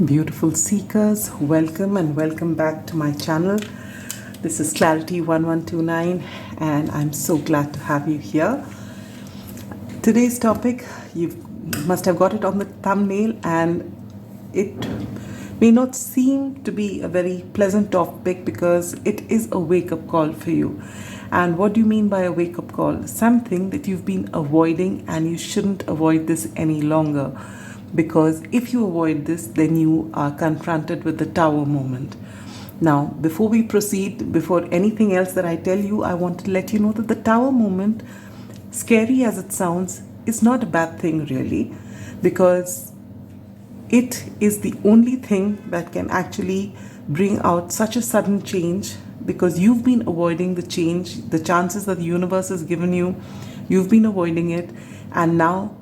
Beautiful seekers, welcome and welcome back to my channel. This is Clarity 1129 and I'm so glad to have you here. Today's topic, you must have got it on the thumbnail, and it may not seem to be a very pleasant topic because it is a wake-up call for you. And what do you mean by a wake-up call? Something that you've been avoiding, and you shouldn't avoid this any longer. Because if you avoid this, then you are confronted with the tower moment. Now, before we proceed, before anything else that I tell you, I want to let you know that the tower moment, scary as it sounds, is not a bad thing really, because it is the only thing that can actually bring out such a sudden change, because you've been avoiding the change, the chances that the universe has given you, you've been avoiding it, and now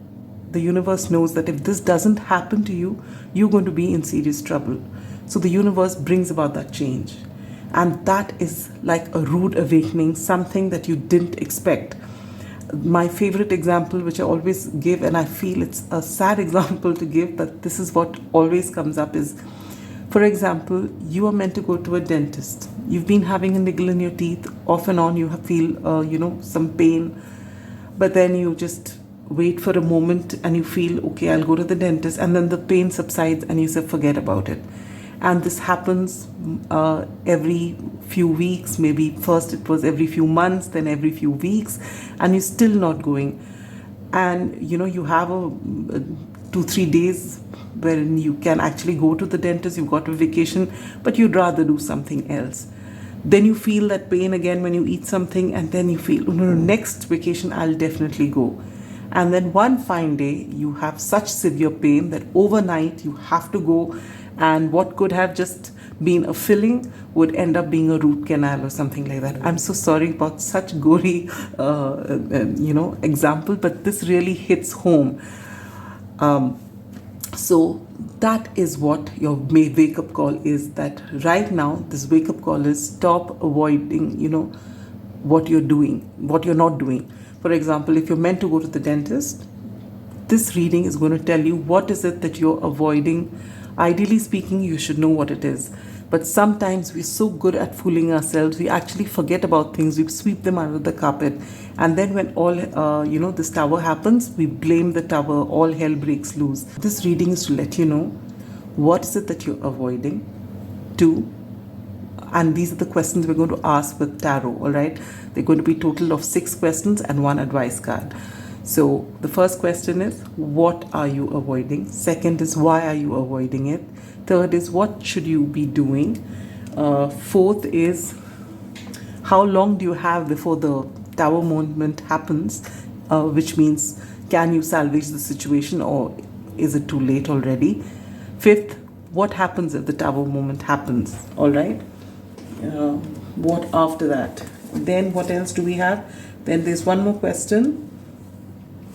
the universe knows that if this doesn't happen to you, you're going to be in serious trouble. So the universe brings about that change. And that is like a rude awakening, something that you didn't expect. My favorite example, which I always give, and I feel it's a sad example to give, but this is what always comes up, is, for example, you are meant to go to a dentist. You've been having a niggle in your teeth. Off and on, you feel, some pain. But then you just wait for a moment and you feel, okay, I'll go to the dentist, and then the pain subsides and you say, forget about it. And this happens every few weeks. Maybe first it was every few months, then every few weeks, and you're still not going. And you have a 2-3 days wherein you can actually go to the dentist, you've got a vacation, but you'd rather do something else. Then you feel that pain again when you eat something, and then you feel, oh, no, next vacation I'll definitely go. And then one fine day, you have such severe pain that overnight you have to go, and what could have just been a filling would end up being a root canal or something like that. I'm so sorry about such gory, example, but this really hits home. So that is what your wake-up call is, that right now, this wake-up call is stop avoiding, what you're doing, what you're not doing. For example, if you're meant to go to the dentist, this reading is going to tell you what is it that you're avoiding. Ideally speaking, you should know what it is. But sometimes we're so good at fooling ourselves, we actually forget about things, we sweep them under the carpet. And then when all, this tower happens, we blame the tower, all hell breaks loose. This reading is to let you know what is it that you're avoiding. 2, and these are the questions we're going to ask with tarot, all right? They're going to be a total of 6 questions and 1 advice card. So the first question is, what are you avoiding? Second is, why are you avoiding it? Third is, what should you be doing? Fourth is, how long do you have before the tower moment happens? Which means, can you salvage the situation, or is it too late already? Fifth, what happens if the tower moment happens? All right. What after that? Then what else do we have? Then there's one more question,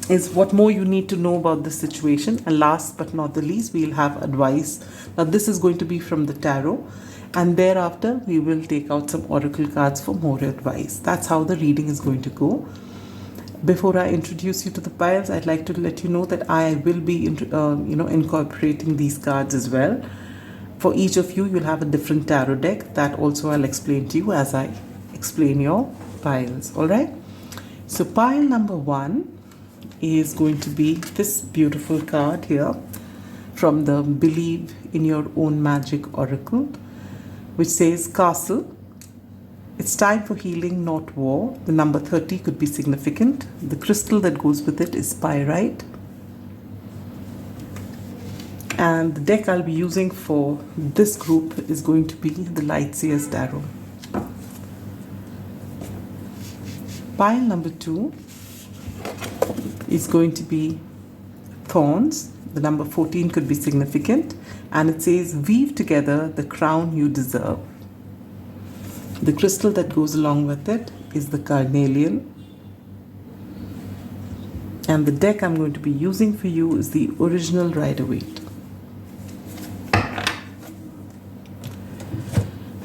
is what more you need to know about this situation. And last but not the least, we'll have advice. Now this is going to be from the tarot, and thereafter we will take out some oracle cards for more advice. That's how the reading is going to go. Before I introduce you to the piles, I'd like to let you know that I will be incorporating these cards as well. For each of you, you'll have a different tarot deck. That also I'll explain to you as I explain your piles. All right. So pile number 1 is going to be this beautiful card here from the Believe in Your Own Magic Oracle, which says Castle. It's time for healing, not war. The number 30 could be significant. The crystal that goes with it is pyrite. And the deck I'll be using for this group is going to be the Light Seers Tarot. Pile number 2 is going to be Thorns. The number 14 could be significant. And it says, weave together the crown you deserve. The crystal that goes along with it is the Carnelian. And the deck I'm going to be using for you is the original Rider-Waite.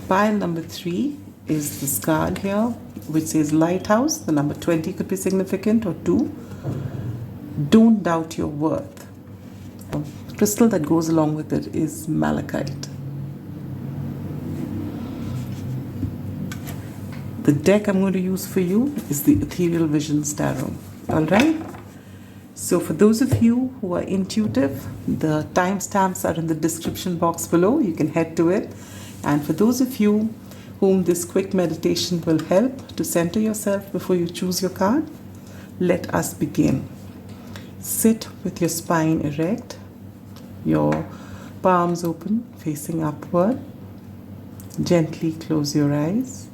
Pile number 3 is this card here, which says Lighthouse. The number 20 could be significant, or 2. Don't doubt your worth. crystal that goes along with it is malachite. The deck I'm going to use for you is the Ethereal Visions Tarot. Alright? So for those of you who are intuitive, the timestamps are in the description box below. You can head to it. And for those of you whom this quick meditation will help to center yourself before you choose your card, let us begin. Sit with your spine erect, your palms open, facing upward. Gently close your eyes.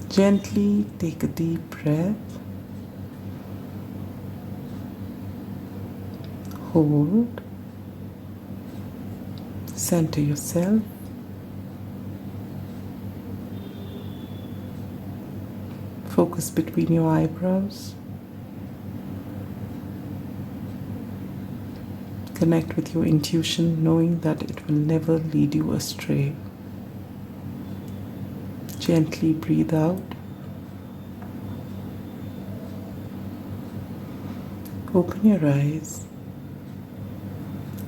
Gently take a deep breath. Hold. Center yourself. Focus between your eyebrows. Connect with your intuition, knowing that it will never lead you astray. Gently breathe out. Open your eyes.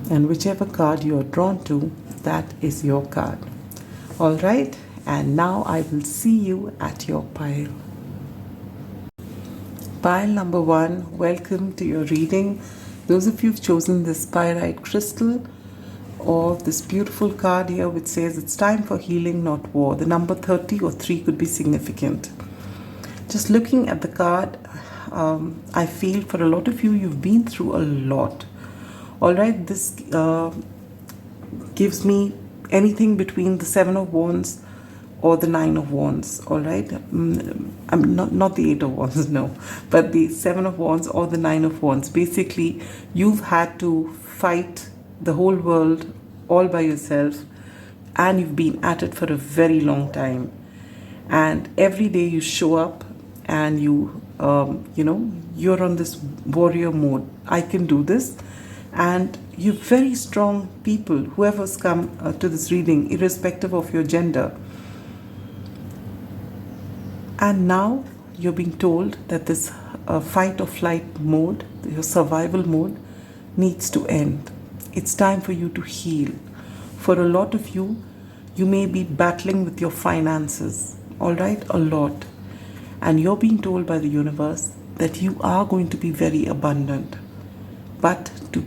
And whichever card you are drawn to, that is your card. Alright, and now I will see you at your pile. Pile number 1, welcome to your reading. Those of you who've chosen this pyrite crystal or this beautiful card here which says it's time for healing, not war. The number 30 or 3 could be significant. Just looking at the card, I feel for a lot of you, you've been through a lot. Alright, this gives me anything between the 7 of Wands or the 9 of Wands. Alright, I'm not the 8 of Wands, no, but the 7 of Wands or the 9 of Wands. Basically, you've had to fight the whole world all by yourself, and you've been at it for a very long time. And every day you show up and you you're on this warrior mode. I can do this. And you're very strong people, whoever's come to this reading, irrespective of your gender. And now you're being told that this fight or flight mode, your survival mode, needs to end. It's time for you to heal. For a lot of you, you may be battling with your finances, all right, a lot. And you're being told by the universe that you are going to be very abundant. But to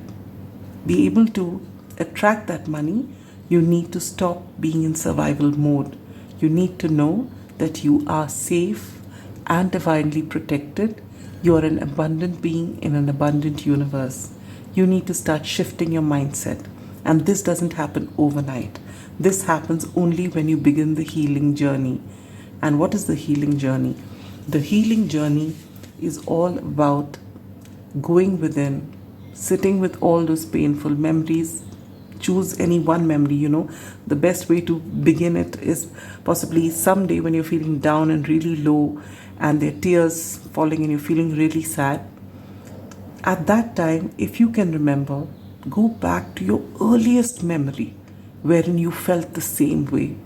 be able to attract that money, you need to stop being in survival mode. You need to know that you are safe and divinely protected. You are an abundant being in an abundant universe. You need to start shifting your mindset. And this doesn't happen overnight. This happens only when you begin the healing journey. And what is the healing journey? The healing journey is all about going within, sitting with all those painful memories. Choose any one memory, The best way to begin it is possibly someday when you're feeling down and really low and there are tears falling and you're feeling really sad. At that time, if you can remember, go back to your earliest memory wherein you felt the same way.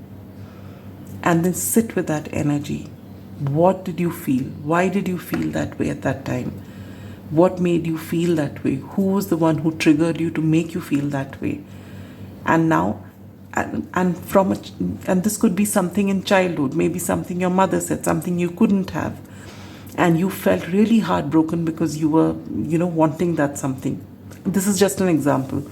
And then sit with that energy. What did you feel? Why did you feel that way at that time? What made you feel that way? Who was the one who triggered you to make you feel that way? And now, and this could be something in childhood, maybe something your mother said, something you couldn't have, and you felt really heartbroken because you were, wanting that something. This is just an example.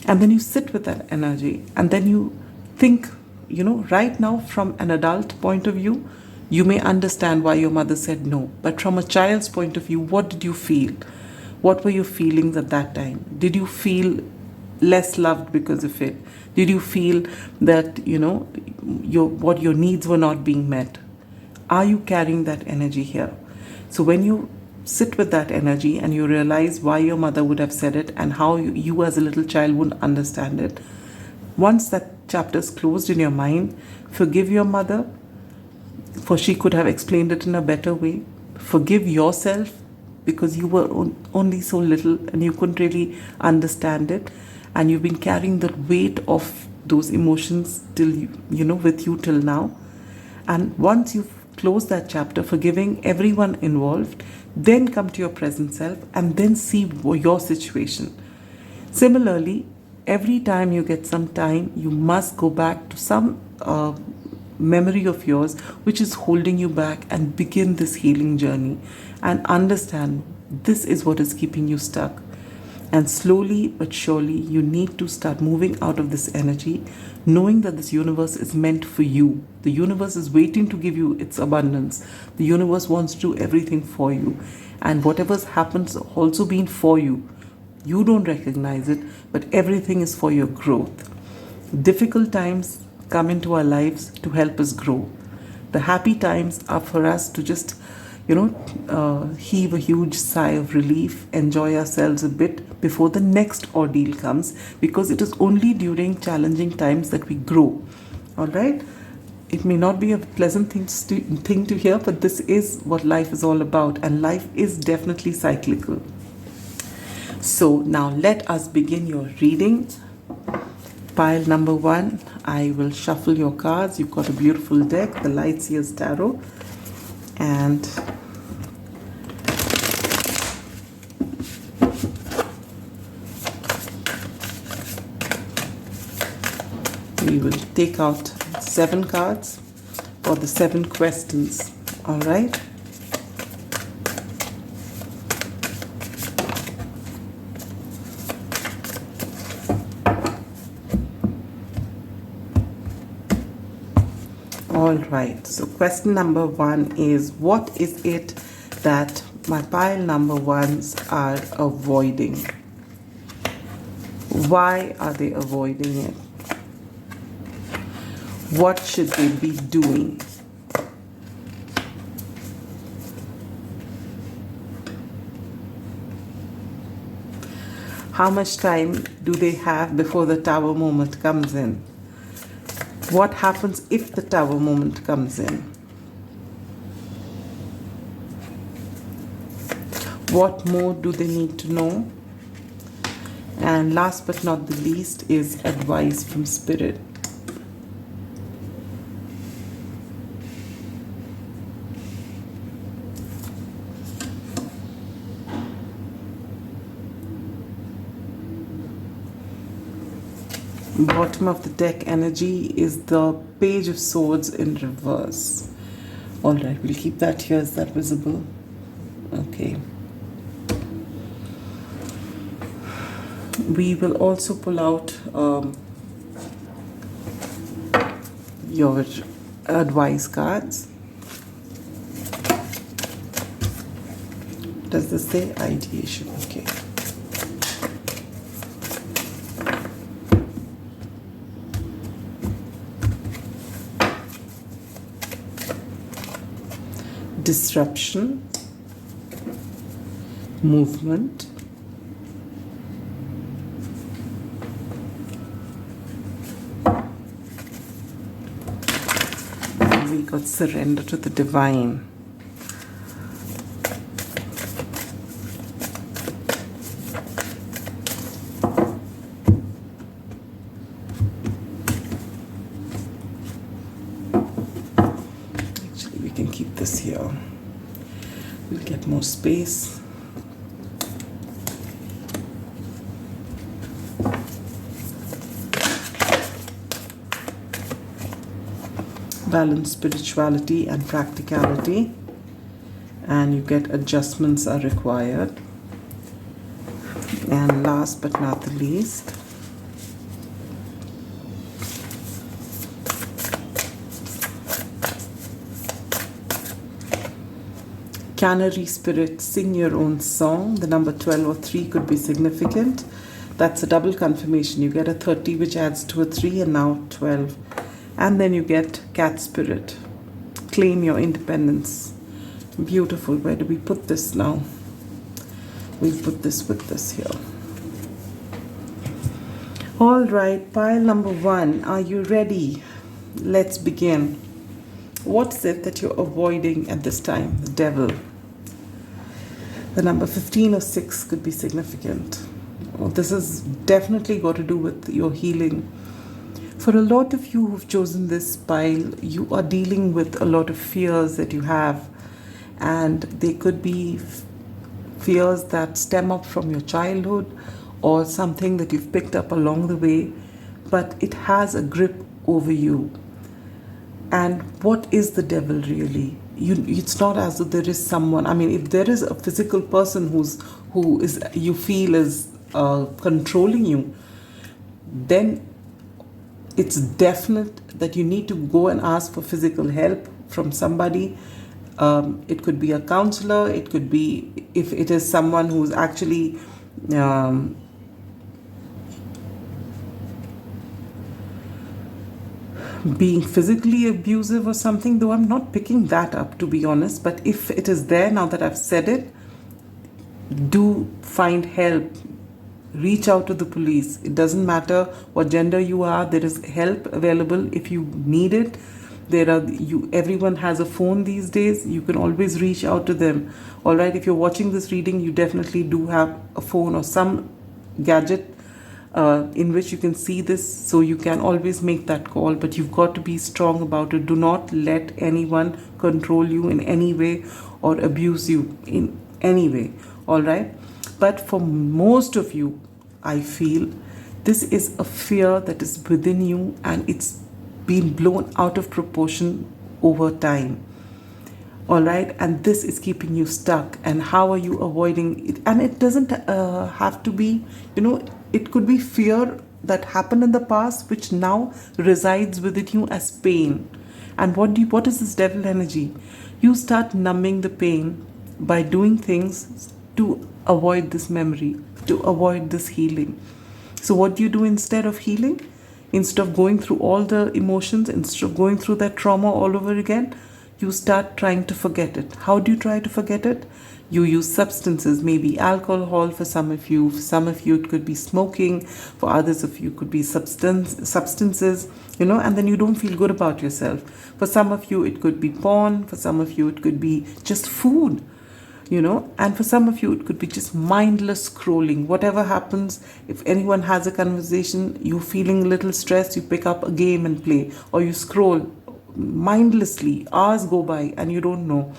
And then you sit with that energy, and then you think, right now from an adult point of view, you may understand why your mother said no. But from a child's point of view, what did you feel? What were your feelings at that time? Did you feel less loved because of it? Did you feel that, your needs were not being met? Are you carrying that energy here? So when you sit with that energy and you realize why your mother would have said it and how you as a little child wouldn't understand it, once that chapter is closed in your mind, forgive your mother, for she could have explained it in a better way. Forgive yourself because you were only so little and you couldn't really understand it, and you've been carrying the weight of those emotions till with you till now. And once you've close that chapter, forgiving everyone involved, then come to your present self and then see your situation. Similarly, every time you get some time, you must go back to some memory of yours which is holding you back and begin this healing journey and understand this is what is keeping you stuck. And slowly but surely, you need to start moving out of this energy, knowing that this universe is meant for you. The universe is waiting to give you its abundance. The universe wants to do everything for you. And whatever's happens also been for you. You don't recognize it, but everything is for your growth. Difficult times come into our lives to help us grow. The happy times are for us to just heave a huge sigh of relief, enjoy ourselves a bit before the next ordeal comes, because it is only during challenging times that we grow. All right? It may not be a pleasant thing to hear, but this is what life is all about, and life is definitely cyclical. So now let us begin your reading. Pile number 1, I will shuffle your cards. You've got a beautiful deck, the Light Seers Tarot. And we will take out 7 cards for the 7 questions. All right. All right, so question number 1 is, what is it that my pile number 1s are avoiding? Why are they avoiding it? What should they be doing? How much time do they have before the Tower moment comes in? What happens if the Tower moment comes in? What more do they need to know? And last but not the least is advice from Spirit. Bottom of the deck energy is the Page of Swords in reverse. All right, we'll keep that here. Is that visible? Okay. We will also pull out your advice cards. Does this say ideation? Okay. Disruption, movement, and we got surrender to the divine. Keep this here. We'll get more space. Balance spirituality and practicality. And you get adjustments are required. And last but not the least, Canary Spirit, sing your own song. The number 12 or 3 could be significant. That's a double confirmation. You get a 30 which adds to a 3 and now 12. And then you get Cat Spirit. Claim your independence. Beautiful. Where do we put this now? We put this with this here. All right, pile number 1. Are you ready? Let's begin. What's it that you're avoiding at this time? The Devil. The number 15 or 6 could be significant. Well, this has definitely got to do with your healing. For a lot of you who've chosen this pile, you are dealing with a lot of fears that you have, and they could be fears that stem up from your childhood or something that you've picked up along the way, but it has a grip over you. And what is the devil really? It's not as though there is someone. I mean, if there is a physical person who is you feel is controlling you, then it's definite that you need to go and ask for physical help from somebody. It could be a counselor. It could be, if it is someone who's actually being physically abusive or something, though I'm not picking that up, to be honest. But if it is there, now that I've said it, do find help. Reach out to the police. It doesn't matter what gender you are. There is help available if you need it. Everyone has a phone these days. You can always reach out to them. All right, if you're watching this reading, you definitely do have a phone or some gadget in which you can see this, so you can always make that call. But you've got to be strong about it. Do not let anyone control you in any way or abuse you in any way. All right. But for most of you, I feel this is a fear that is within you, and it's been blown out of proportion over time. All right. And this is keeping you stuck. And how are you avoiding it? And it doesn't have to be, it could be fear that happened in the past, which now resides within you as pain. And what is this devil energy? You start numbing the pain by doing things to avoid this memory, to avoid this healing. So what do you do instead of healing? Instead of going through all the emotions, instead of going through that trauma all over again, you start trying to forget it. How do you try to forget it? You use substances, maybe alcohol for some of you. For some of you, it could be smoking. For others of you, it could be substances, and then you don't feel good about yourself. For some of you, it could be porn. For some of you, it could be just food. And for some of you, it could be just mindless scrolling. Whatever happens, if anyone has a conversation, you're feeling a little stressed, you pick up a game and play, or you scroll mindlessly. Hours go by and you don't know.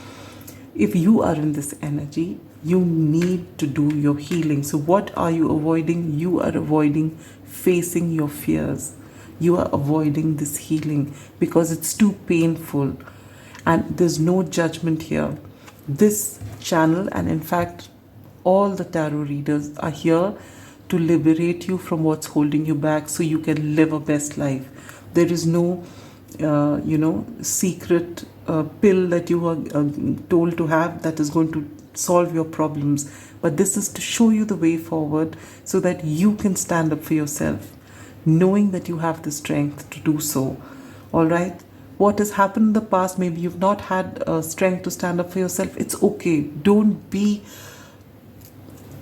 If you are in this energy, you need to do your healing. So what are you avoiding? You are avoiding facing your fears. You are avoiding this healing because it's too painful. And there's no judgment here. This channel, and in fact all the tarot readers, are here to liberate you from what's holding you back so you can live a best life. There is no secret pill that you are told to have that is going to solve your problems, but this is to show you the way forward so that you can stand up for yourself, knowing that you have the strength to do so. All right. What has happened in the past, maybe you've not had strength to stand up for yourself. It's okay. Don't be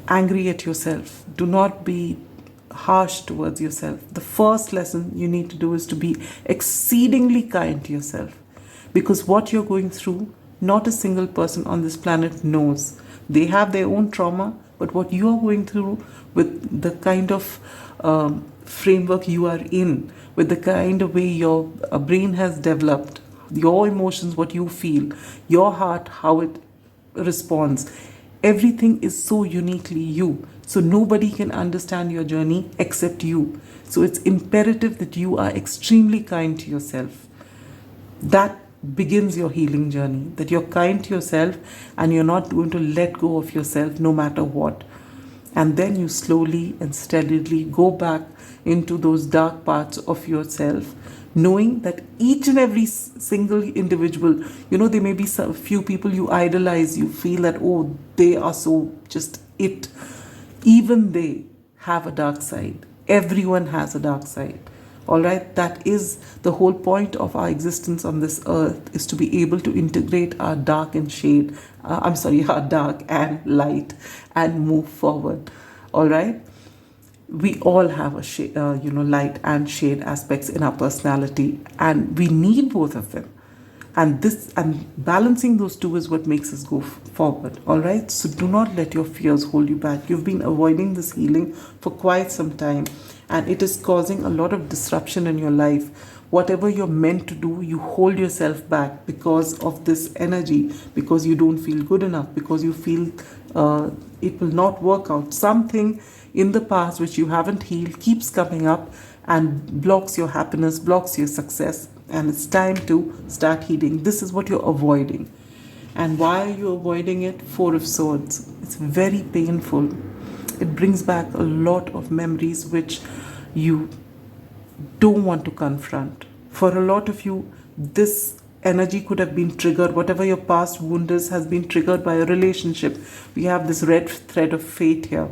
angry at yourself. Do not be harsh towards yourself. The first lesson you need to do is to be exceedingly kind to yourself, because what you're going through, not a single person on this planet knows. They have their own trauma, but what you are going through, with the kind of framework you are in, with the kind of way your brain has developed, your emotions, what you feel, your heart, how it responds, everything is so uniquely you. So nobody can understand your journey except you. So it's imperative that you are extremely kind to yourself. That begins your healing journey, that you're kind to yourself and you're not going to let go of yourself no matter what. And then you slowly and steadily go back into those dark parts of yourself, knowing that each and every single individual, there may be a few people you idolize, you feel that, oh, they are so just it. Even they have a dark side. Everyone has a dark side. All right, that is the whole point of our existence on this earth, is to be able to integrate our dark and shade, our dark and light, and move forward. All right, we all have a shade, light and shade aspects in our personality, and we need both of them. And balancing those two is what makes us go forward. All right, so do not let your fears hold you back. You've been avoiding this healing for quite some time, and it is causing a lot of disruption in your life. Whatever you're meant to do, you hold yourself back because of this energy, because you don't feel good enough, because you feel it will not work out. Something in the past which you haven't healed keeps coming up and blocks your happiness, blocks your success, and it's time to start healing. This is what you're avoiding. And why are you avoiding it? Four of Swords. It's very painful. It brings back a lot of memories which you don't want to confront. For a lot of you, this energy could have been triggered. Whatever your past wound is has been triggered by a relationship. We have this red thread of fate here.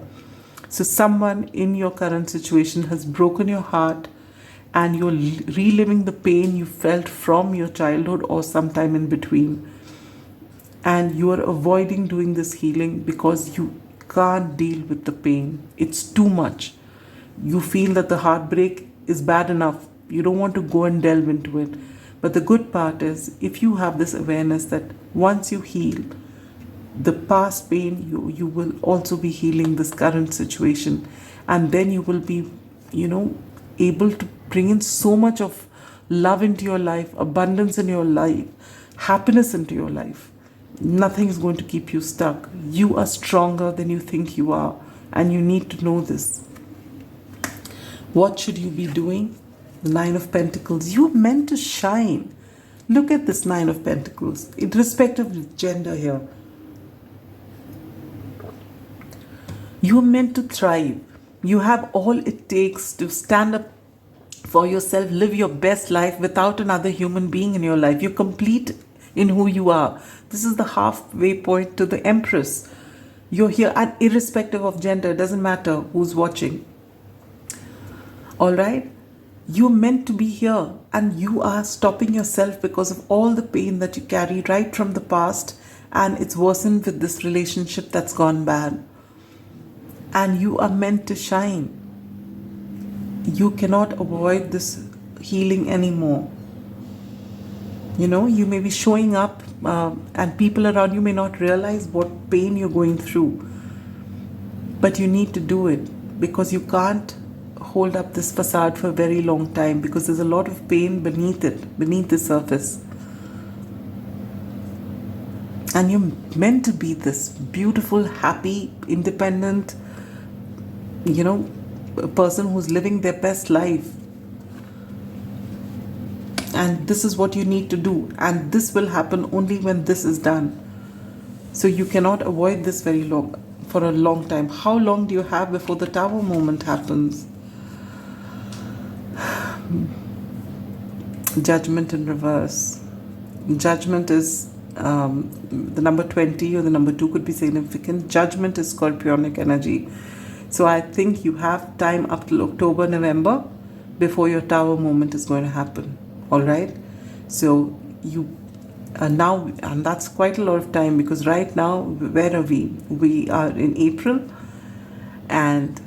So someone in your current situation has broken your heart, and you're reliving the pain you felt from your childhood or sometime in between. And you are avoiding doing this healing because you can't deal with the pain. It's too much. You feel that the heartbreak is bad enough. You don't want to go and delve into it. But the good part is, if you have this awareness that once you heal the past pain, you will also be healing this current situation. And then you will be, able to bring in so much of love into your life, abundance in your life, happiness into your life. Nothing is going to keep you stuck. You are stronger than you think you are, and you need to know this. What should you be doing? The Nine of Pentacles. You're meant to shine. Look at this Nine of Pentacles, irrespective of gender here. You're meant to thrive. You have all it takes to stand up for yourself, live your best life without another human being in your life. You're complete in who you are. This is the halfway point to the Empress. You're here, and irrespective of gender, it doesn't matter who's watching. All right? You're meant to be here, and you are stopping yourself because of all the pain that you carry right from the past, and it's worsened with this relationship that's gone bad. And you are meant to shine. You cannot avoid this healing anymore. You may be showing up, and people around you may not realize what pain you're going through. But you need to do it, because you can't hold up this facade for a very long time, because there's a lot of pain beneath it, beneath the surface. And you're meant to be this beautiful, happy, independent, a person who's living their best life. And this is what you need to do. And this will happen only when this is done. So you cannot avoid this for a long time. How long do you have before the Tower moment happens? Judgment in reverse. Judgment is the number 20 or the number 2 could be significant. Judgment is scorpionic energy. So I think you have time up till October, November before your Tower moment is going to happen. All right? So you now, and that's quite a lot of time, because right now, where are we? We are in April, and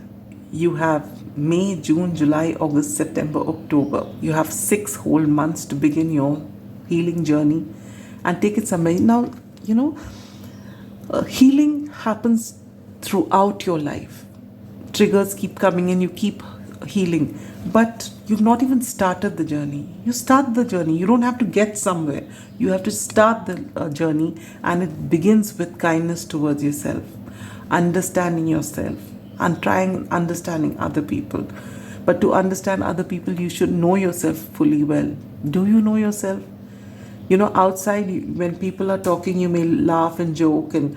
you have May, June, July, August, September, October. You have 6 whole months to begin your healing journey and take it somewhere. Now, healing happens throughout your life. Triggers keep coming in, you keep healing. But you've not even started the journey. You start the journey. You don't have to get somewhere. You have to start the journey, and it begins with kindness towards yourself, understanding yourself, and trying understanding other people. But to understand other people, you should know yourself fully well. Do you know yourself? Outside, when people are talking, you may laugh and joke and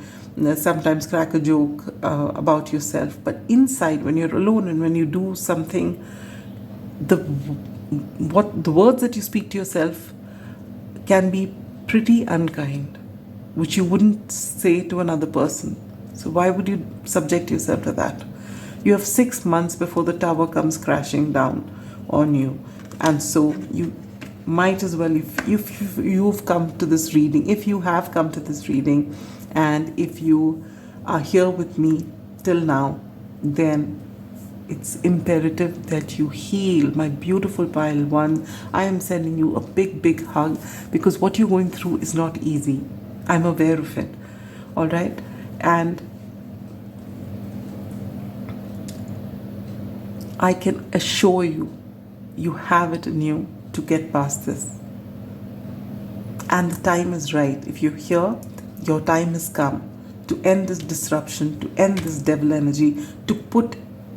sometimes crack a joke about yourself. But inside, when you're alone and when you do something, the words that you speak to yourself can be pretty unkind, which you wouldn't say to another person. So why would you subject yourself to that? You have 6 months before the Tower comes crashing down on you. And so you might as well, if you've come to this reading, if you have come to this reading, and if you are here with me till now, then it's imperative that you heal. My beautiful pile one, I am sending you a big, big hug, because what you're going through is not easy. I'm aware of it. All right? And I can assure you, you have it in you to get past this. And the time is right. If you're here, your time has come to end this disruption, to end this devil energy, to put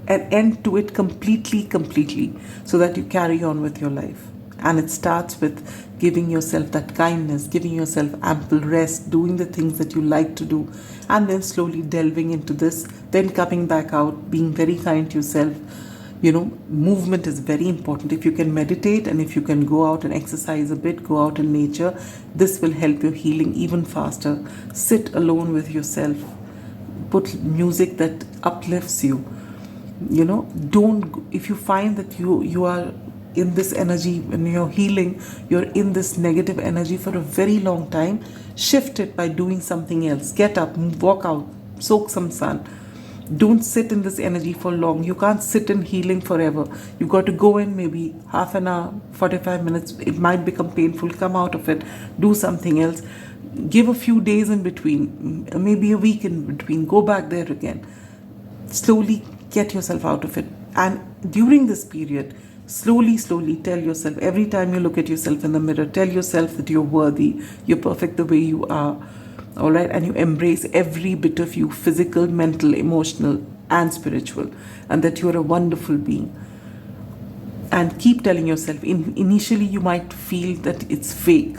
an end to it completely, so that you carry on with your life. And it starts with giving yourself that kindness, giving yourself ample rest, doing the things that you like to do, and then slowly delving into this, then coming back out, being very kind to yourself. Movement is very important. If you can meditate and if you can go out and exercise a bit, go out in nature, this will help your healing even faster. Sit alone with yourself. Put music that uplifts you. If you find that you are in this energy, when you're healing, you're in this negative energy for a very long time, shift it by doing something else. Get up, walk out, soak some sun. Don't sit in this energy for long. You can't sit in healing forever. You got to go in maybe half an hour, 45 minutes. It might become painful. Come out of it. Do something else. Give a few days in between, maybe a week in between. Go back there again. Slowly get yourself out of it. And during this period, slowly tell yourself, every time you look at yourself in the mirror, tell yourself that you're worthy, you're perfect the way you are. All right, and you embrace every bit of you, physical, mental, emotional, and spiritual, and that you're a wonderful being. And keep telling yourself, initially you might feel that it's fake,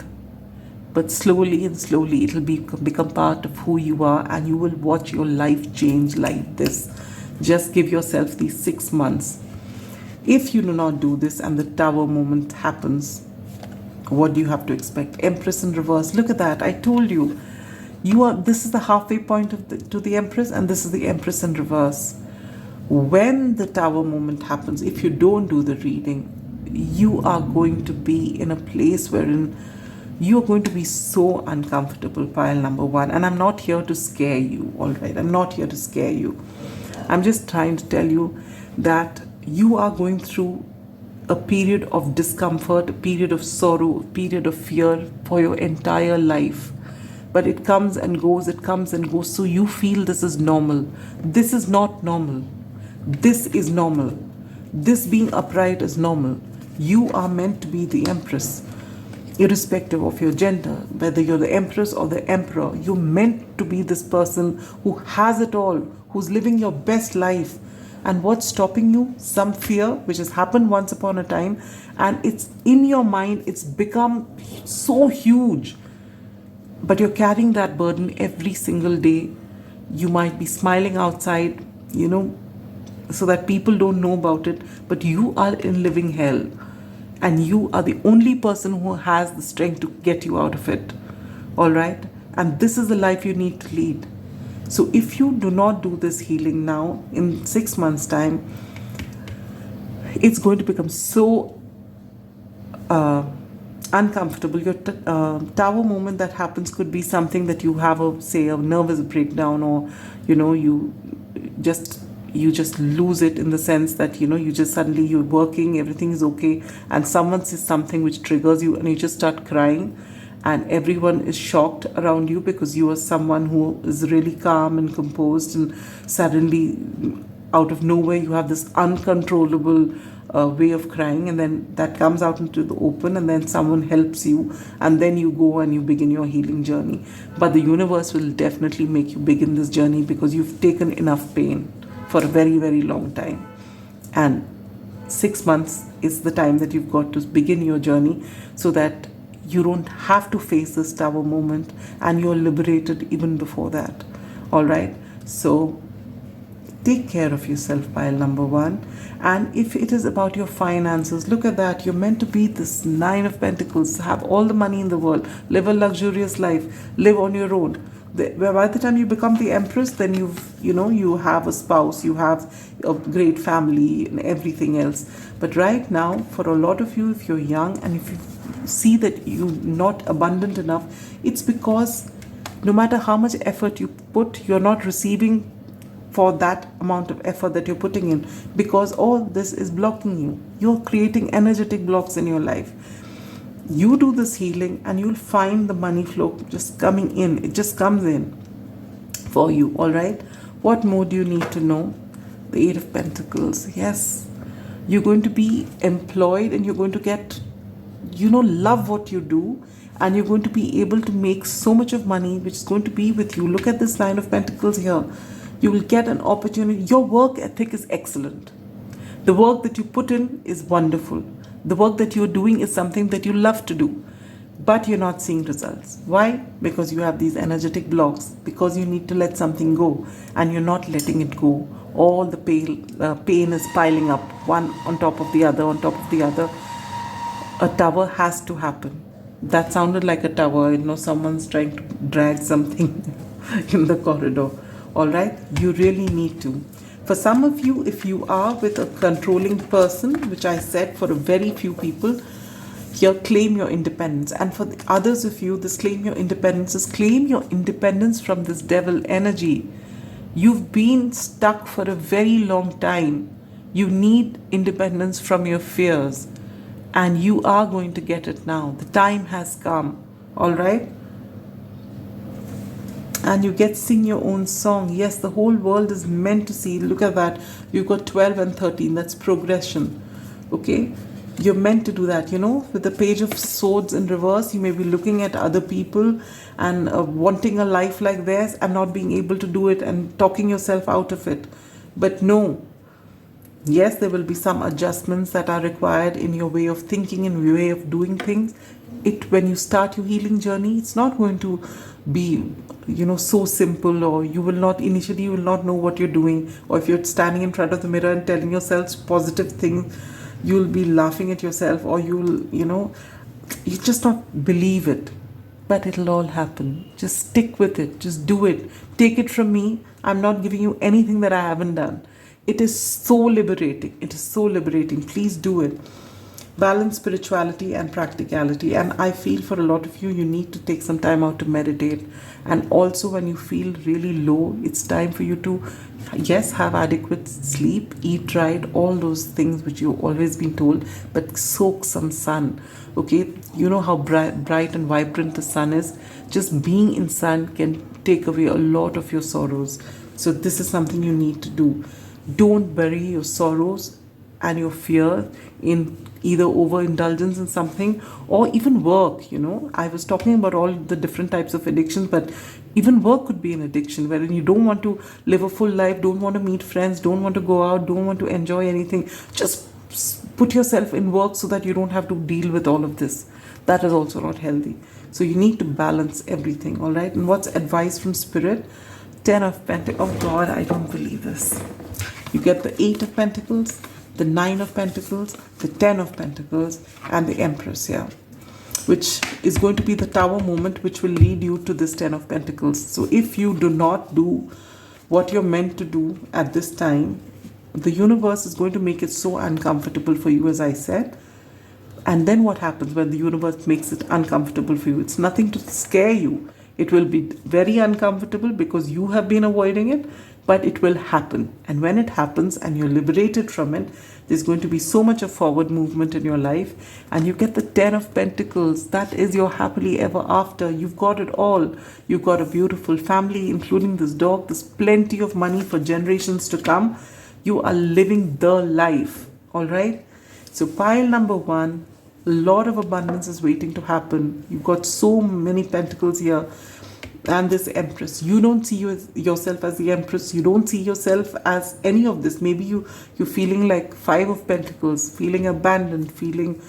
but slowly it'll become part of who you are, and you will watch your life change like this. Just give yourself these 6 months. If you do not do this and the tower moment happens, what do you have to expect? Empress in reverse. Look at that. I told you. This is the halfway point to the Empress, and this is the Empress in reverse. When the tower moment happens, if you don't do the reading, you are going to be in a place wherein you're going to be so uncomfortable, pile number one. And I'm not here to scare you, all right? I'm not here to scare you. I'm just trying to tell you that you are going through a period of discomfort, a period of sorrow, a period of fear for your entire life. But it comes and goes, so you feel this is normal. This is not normal. This is normal. This being upright is normal. You are meant to be the Empress, irrespective of your gender, whether you're the Empress or the Emperor. You're meant to be this person who has it all, who's living your best life. And what's stopping you? Some fear, which has happened once upon a time, and it's in your mind, it's become so huge. But you're carrying that burden every single day. You might be smiling outside, so that people don't know about it, but you are in living hell. And you are the only person who has the strength to get you out of it. All right? And this is the life you need to lead. So if you do not do this healing now, in 6 months' time, it's going to become so uncomfortable. Your tower moment that happens could be something that you have a nervous breakdown, or you just lose it, in the sense that you just suddenly, you're working, everything is okay, and someone says something which triggers you and you just start crying, and everyone is shocked around you because you are someone who is really calm and composed, and suddenly out of nowhere you have this uncontrollable way of crying, and then that comes out into the open, and then someone helps you, and then you go and you begin your healing journey. But the universe will definitely make you begin this journey, because you've taken enough pain for a very, very long time. And 6 months is the time that you've got to begin your journey, so that you don't have to face this tower moment, and you're liberated even before that. All right? So take care of yourself, pile number one. And if it is about your finances, look at that. You're meant to be this 9 of Pentacles, have all the money in the world, live a luxurious life, live on your own. By the time you become the Empress, then you have a spouse, you have a great family and everything else. But right now, for a lot of you, if you're young and if you see that you're not abundant enough, it's because no matter how much effort you put, you're not receiving for that amount of effort that you're putting in, because all this is blocking you. You're creating energetic blocks in your life. You do this healing and you'll find the money flow just coming in. It just comes in for you. All right? What more do you need to know? The 8 of Pentacles. Yes. You're going to be employed and you're going to get, love what you do, and you're going to be able to make so much of money which is going to be with you. Look at this Nine of Pentacles here. You will get an opportunity. Your work ethic is excellent. The work that you put in is wonderful. The work that you're doing is something that you love to do, but you're not seeing results. Why? Because you have these energetic blocks, because you need to let something go and you're not letting it go. All the pain is piling up, one on top of the other, on top of the other. A tower has to happen. That sounded like a tower, someone's trying to drag something in the corridor. All right, you really need to. For some of you, if you are with a controlling person, which I said for a very few people, here claim your independence. And for the others of you, this claim your independence is claim your independence from this devil energy. You've been stuck for a very long time. You need independence from your fears. And you are going to get it now. The time has come. All right? And you get to sing your own song. Yes, the whole world is meant to see. Look at that. You've got 12 and 13. That's progression. Okay? You're meant to do that. With the Page of Swords in reverse, you may be looking at other people and wanting a life like theirs and not being able to do it and talking yourself out of it. But no. Yes, there will be some adjustments that are required in your way of thinking and your way of doing things. When you start your healing journey, it's not going to be, so simple, or you will not know what you're doing. Or if you're standing in front of the mirror and telling yourself positive things, you'll be laughing at yourself, or you just not believe it. But it'll all happen. Just stick with it. Just do it. Take it from me. I'm not giving you anything that I haven't done. It is so liberating. It is so liberating. Please do it. Balance spirituality and practicality. And I feel for a lot of you, you need to take some time out to meditate. And also when you feel really low, it's time for you to, yes, have adequate sleep, eat right, all those things which you've always been told, but soak some sun. Okay, you know how bright and vibrant the sun is. Just being in sun can take away a lot of your sorrows. So this is something you need to do. Don't bury your sorrows and your fear in either overindulgence in something or even work. I was talking about all the different types of addictions, but even work could be an addiction wherein you don't want to live a full life, don't want to meet friends, don't want to go out, don't want to enjoy anything. Just put yourself in work so that you don't have to deal with all of this. That is also not healthy. So you need to balance everything. All right. And what's advice from Spirit? 10 of Pentacles. Oh God, I don't believe this. You get the 8 of Pentacles, the 9 of Pentacles, the 10 of Pentacles, and the Empress here, which is going to be the Tower moment, which will lead you to this 10 of Pentacles. So if you do not do what you're meant to do at this time, the universe is going to make it so uncomfortable for you, as I said. And then what happens when the universe makes it uncomfortable for you? It's nothing to scare you. It will be very uncomfortable because you have been avoiding it, but it will happen. And when it happens and you're liberated from it, there's going to be so much of forward movement in your life. And you get the 10 of Pentacles. That is your happily ever after. You've got it all. You've got a beautiful family, including this dog. There's plenty of money for generations to come. You are living the life. All right? So pile number 1, a lot of abundance is waiting to happen. You've got so many Pentacles here. And this Empress, you don't see yourself as the Empress. You don't see yourself as any of this. Maybe you're feeling like 5 of Pentacles, feeling abandoned, feeling,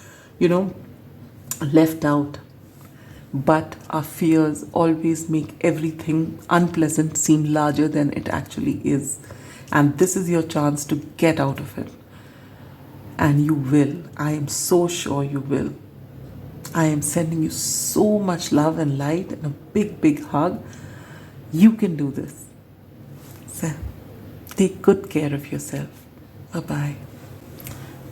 left out. But our fears always make everything unpleasant seem larger than it actually is. And this is your chance to get out of it. And you will. I am so sure you will. I am sending you so much love and light and a big, big hug. You can do this. So, take good care of yourself. Bye-bye.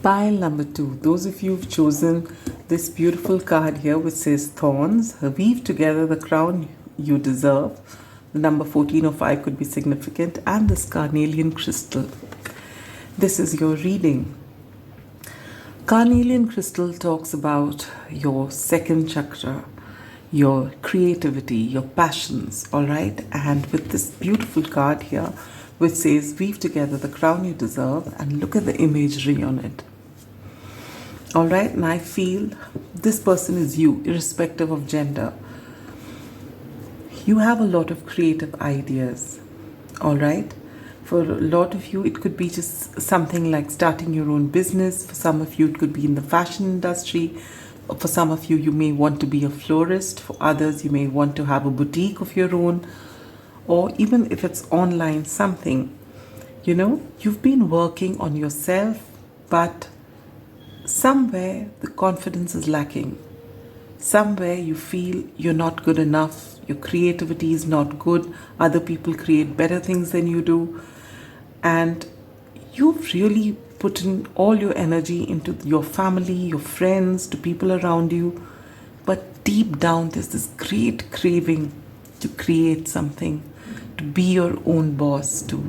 Pile number 2. Those of you who've chosen this beautiful card here which says Thorns, weave together the crown you deserve. The number 14 or 5 could be significant. And this carnelian crystal. This is your reading. Carnelian crystal talks about your second chakra, your creativity, your passions, all right? And with this beautiful card here, which says, weave together the crown you deserve, and look at the imagery on it. All right, and I feel this person is you, irrespective of gender. You have a lot of creative ideas. All right, for a lot of you, it could be just something like starting your own business. For some of you, it could be in the fashion industry. For some of you, you may want to be a florist. For others, you may want to have a boutique of your own, or even if it's online, something. You've been working on yourself, but somewhere the confidence is lacking. Somewhere you feel you're not good enough, your creativity is not good, other people create better things than you do, and you've really put in all your energy into your family, your friends, to people around you, but deep down there's this great craving to create something, to be your own boss, to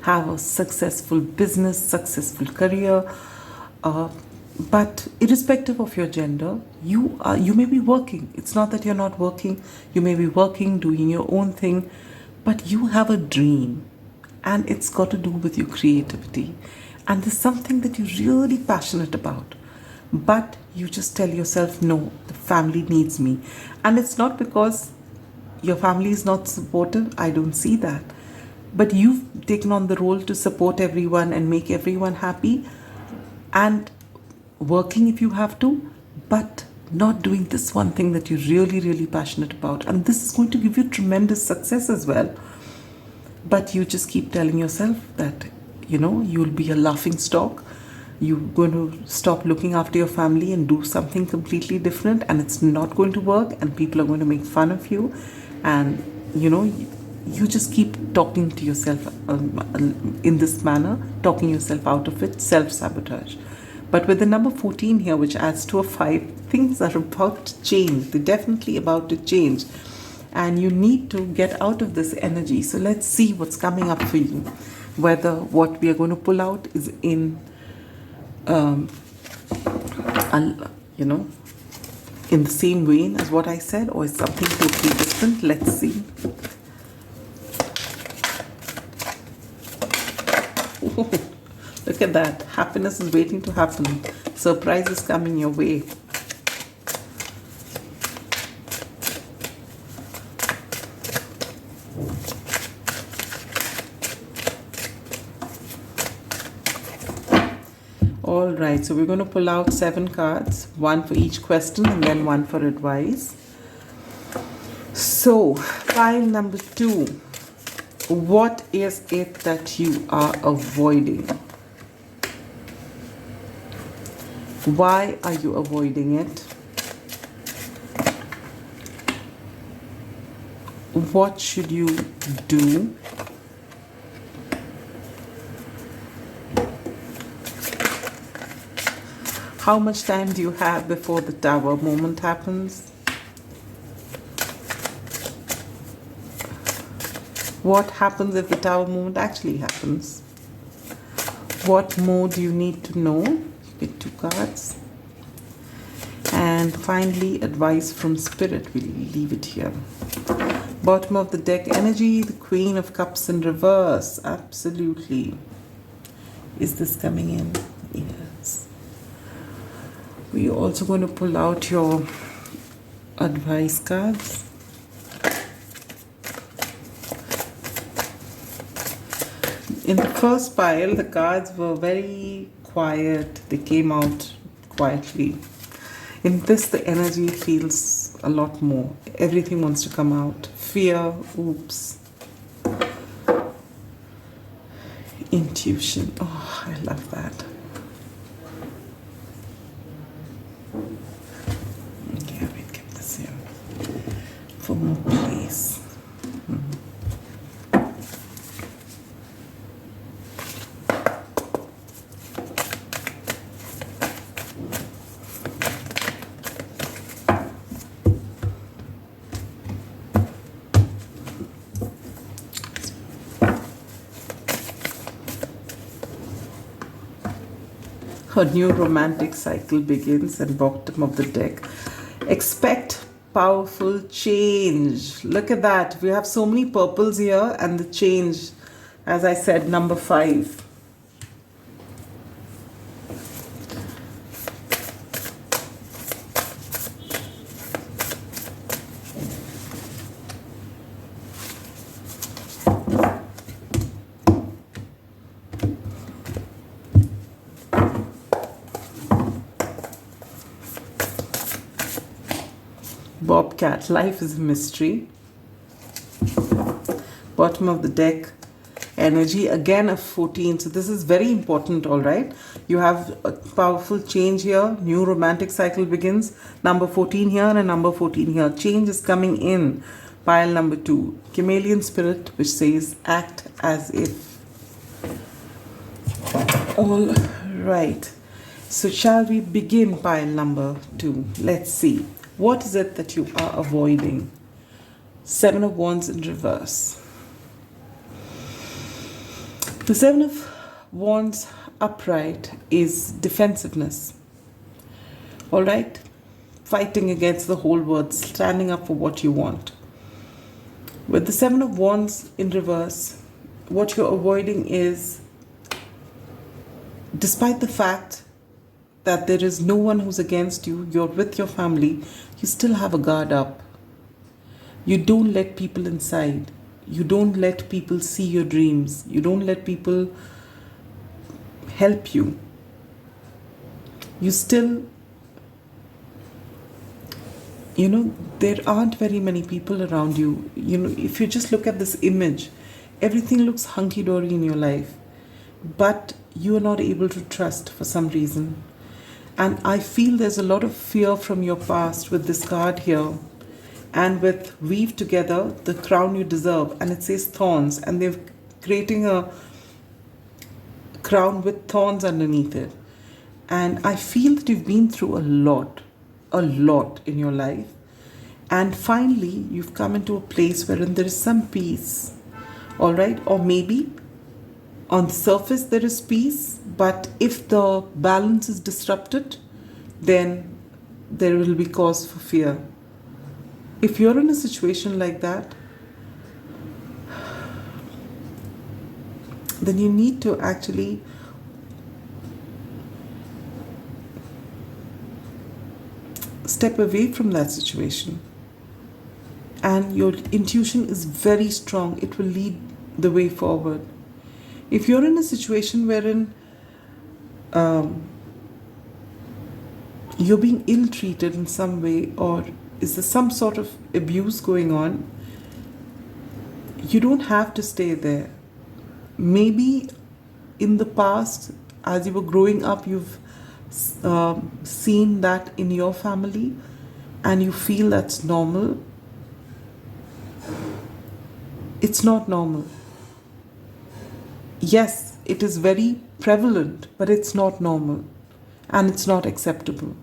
have a successful business, successful career. But irrespective of your gender, you may be working. It's not that you're not working. You may be working, doing your own thing, but you have a dream, and it's got to do with your creativity. And there's something that you're really passionate about, but you just tell yourself, no, the family needs me. And it's not because your family is not supportive. I don't see that. But you've taken on the role to support everyone and make everyone happy, and working if you have to, but not doing this one thing that you're really, really passionate about. And this is going to give you tremendous success as well. But you just keep telling yourself that, you'll be a laughing stock. You're going to stop looking after your family and do something completely different, and it's not going to work, and people are going to make fun of you. And, you just keep talking to yourself in this manner, talking yourself out of it, self-sabotage. But with the number 14 here, which adds to a 5, things are about to change. They're definitely about to change. And you need to get out of this energy. So let's see what's coming up for you. Whether what we are going to pull out is in, in the same vein as what I said, or is something totally different. Let's see. Look at that. Happiness is waiting to happen. Surprise is coming your way. All right, so we're going to pull out 7 cards, 1 for each question and then 1 for advice. So, pile number 2. What is it that you are avoiding? Why are you avoiding it? What should you do? How much time do you have before the Tower moment happens? What happens if the Tower moment actually happens? What more do you need to know? You get 2 cards. And finally, advice from Spirit. We'll leave it here. Bottom of the deck energy, the Queen of Cups in reverse. Absolutely. Is this coming in? Yes. We're also going to pull out your advice cards. In the first pile, the cards were very quiet. They came out quietly. In this, the energy feels a lot more. Everything wants to come out. Fear, oops. Intuition. Oh, I love that. Okay, we'll keep this here for more place. A new romantic cycle begins at bottom of the deck. Expect powerful change. Look at that. We have so many purples here, and the change, as I said, number 5. Bobcat, life is a mystery. Bottom of the deck, energy, again a 14. So this is very important, all right? You have a powerful change here. New romantic cycle begins. Number 14 here and number 14 here. Change is coming in. Pile number 2. Chameleon spirit, which says act as if. All right. So shall we begin pile number 2? Let's see. What is it that you are avoiding? 7 of Wands in reverse. The 7 of Wands upright is defensiveness. All right? Fighting against the whole world, standing up for what you want. With the 7 of Wands in reverse, what you're avoiding is, despite the fact that there is no one who's against you, you're with your family, you still have a guard up. You don't let people inside. You don't let people see your dreams. You don't let people help you. You still, there aren't very many people around you. If you just look at this image, everything looks hunky-dory in your life, but you are not able to trust for some reason. And I feel there's a lot of fear from your past with this card here. And with weave together, the crown you deserve. And it says thorns. And they're creating a crown with thorns underneath it. And I feel that you've been through a lot in your life. And finally, you've come into a place wherein there is some peace. All right? Or maybe on the surface there is peace, but if the balance is disrupted, then there will be cause for fear. If you're in a situation like that, then you need to actually step away from that situation. And your intuition is very strong. It will lead the way forward. If you're in a situation wherein you're being ill-treated in some way, or is there some sort of abuse going on, you don't have to stay there. Maybe in the past, as you were growing up, you've seen that in your family and you feel that's normal. It's not normal. Yes, it is very prevalent, but it's not normal and it's not acceptable.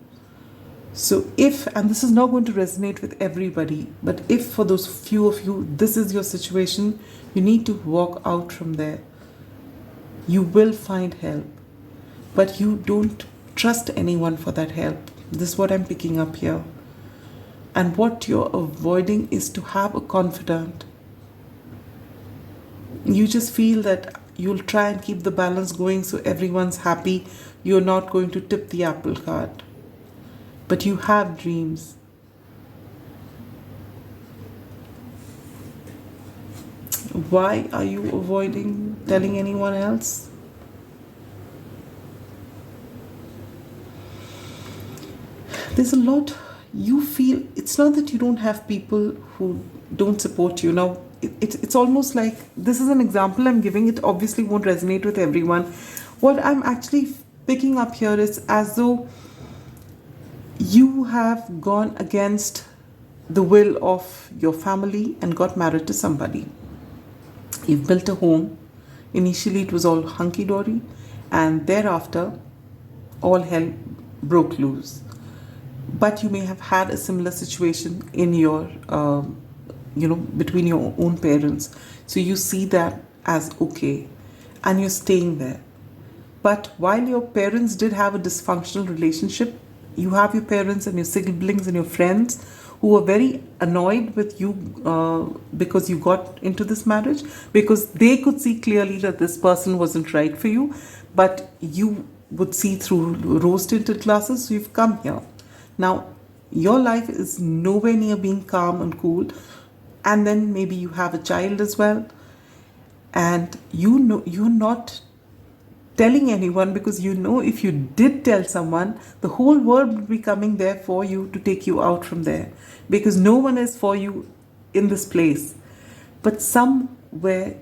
So if, and this is not going to resonate with everybody, but if for those few of you, this is your situation, you need to walk out from there. You will find help, but you don't trust anyone for that help. This is what I'm picking up here. And what you're avoiding is to have a confidant. You just feel that you'll try and keep the balance going so everyone's happy. You're not going to tip the apple cart. But you have dreams. Why are you avoiding telling anyone else? There's a lot you feel. It's not that you don't have people who don't support you. Now, it's almost like, this is an example I'm giving. It obviously won't resonate with everyone. What I'm actually picking up here is as though you have gone against the will of your family and got married to somebody. You've built a home. Initially it was all hunky-dory, and thereafter all hell broke loose. But you may have had a similar situation in your, between your own parents. So you see that as okay, and you're staying there. But while your parents did have a dysfunctional relationship, you have your parents and your siblings and your friends who were very annoyed with you because you got into this marriage, because they could see clearly that this person wasn't right for you, but you would see through rose-tinted glasses, so you've come here. Now, your life is nowhere near being calm and cool, and then maybe you have a child as well, and you know you're not telling anyone, because you know if you did tell someone, the whole world would be coming there for you to take you out from there, because no one is for you in this place. But somewhere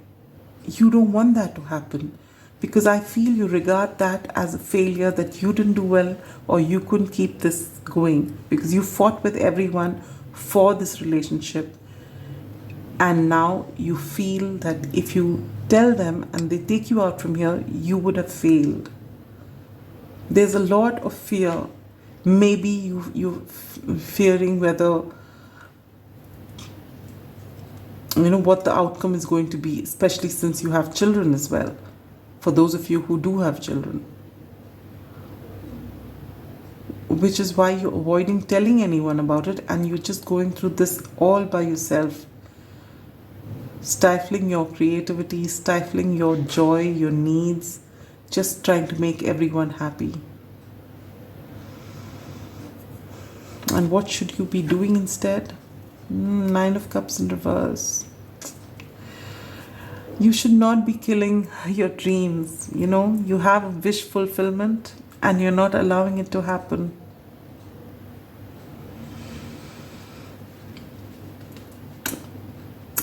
you don't want that to happen, because I feel you regard that as a failure, that you didn't do well or you couldn't keep this going, because you fought with everyone for this relationship. And now you feel that if you tell them and they take you out from here, you would have failed. There's a lot of fear. Maybe you're fearing whether, what the outcome is going to be, especially since you have children as well. For those of you who do have children. Which is why you're avoiding telling anyone about it, and you're just going through this all by yourself. Stifling your creativity, stifling your joy, your needs, just trying to make everyone happy. And what should you be doing instead? Nine of Cups in reverse. You should not be killing your dreams. You have a wish fulfillment and you're not allowing it to happen.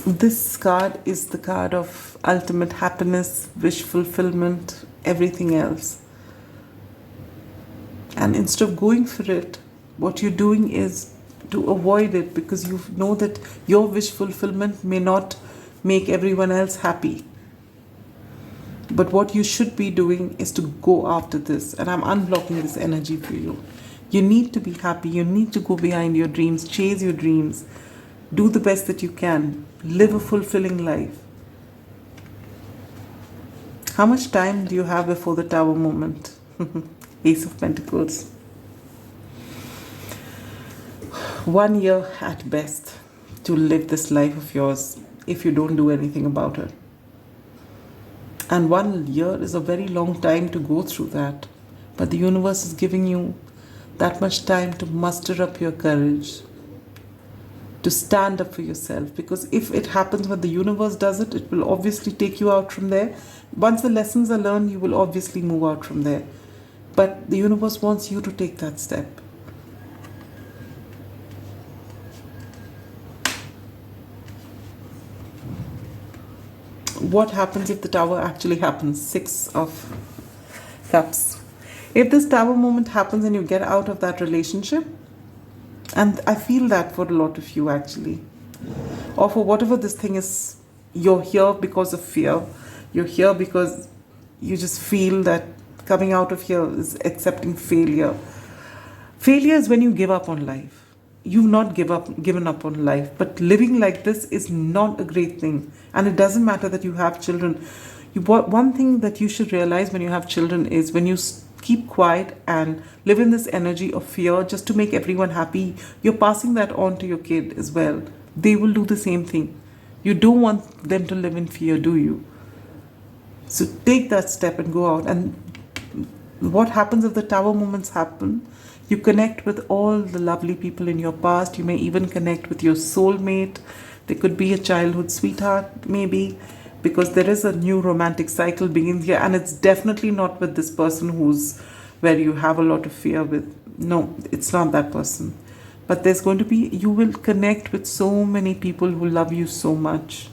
This card is the card of ultimate happiness, wish fulfillment, everything else. And instead of going for it, what you're doing is to avoid it, because you know that your wish fulfillment may not make everyone else happy. But what you should be doing is to go after this. And I'm unblocking this energy for you. You need to be happy. You need to go behind your dreams, chase your dreams. Do the best that you can. Live a fulfilling life. How much time do you have before the Tower moment? Ace of Pentacles. 1 year at best to live this life of yours if you don't do anything about it. And 1 year is a very long time to go through that. But the universe is giving you that much time to muster up your courage, to stand up for yourself. Because if it happens when the universe does it, it will obviously take you out from there. Once the lessons are learned, you will obviously move out from there. But the universe wants you to take that step. What happens if the Tower actually happens? 6 of Cups. If this Tower moment happens and you get out of that relationship, and I feel that for a lot of you actually, or for whatever this thing is, you're here because of fear. You're here because you just feel that coming out of here is accepting failure. Failure is when you give up on life. You've not given up on life, but living like this is not a great thing. And it doesn't matter that you have children. One thing that you should realize when you have children is when you keep quiet and live in this energy of fear just to make everyone happy, you're passing that on to your kid as well. They will do the same thing. You don't want them to live in fear, do you? So take that step and go out. And what happens if the Tower moments happen? You connect with all the lovely people in your past. You may even connect with your soulmate. There could be a childhood sweetheart, maybe, because there is a new romantic cycle begins here. And it's definitely not with this person where you have a lot of fear with. No, it's not that person. But there's going to be, you will connect with so many people who love you so much.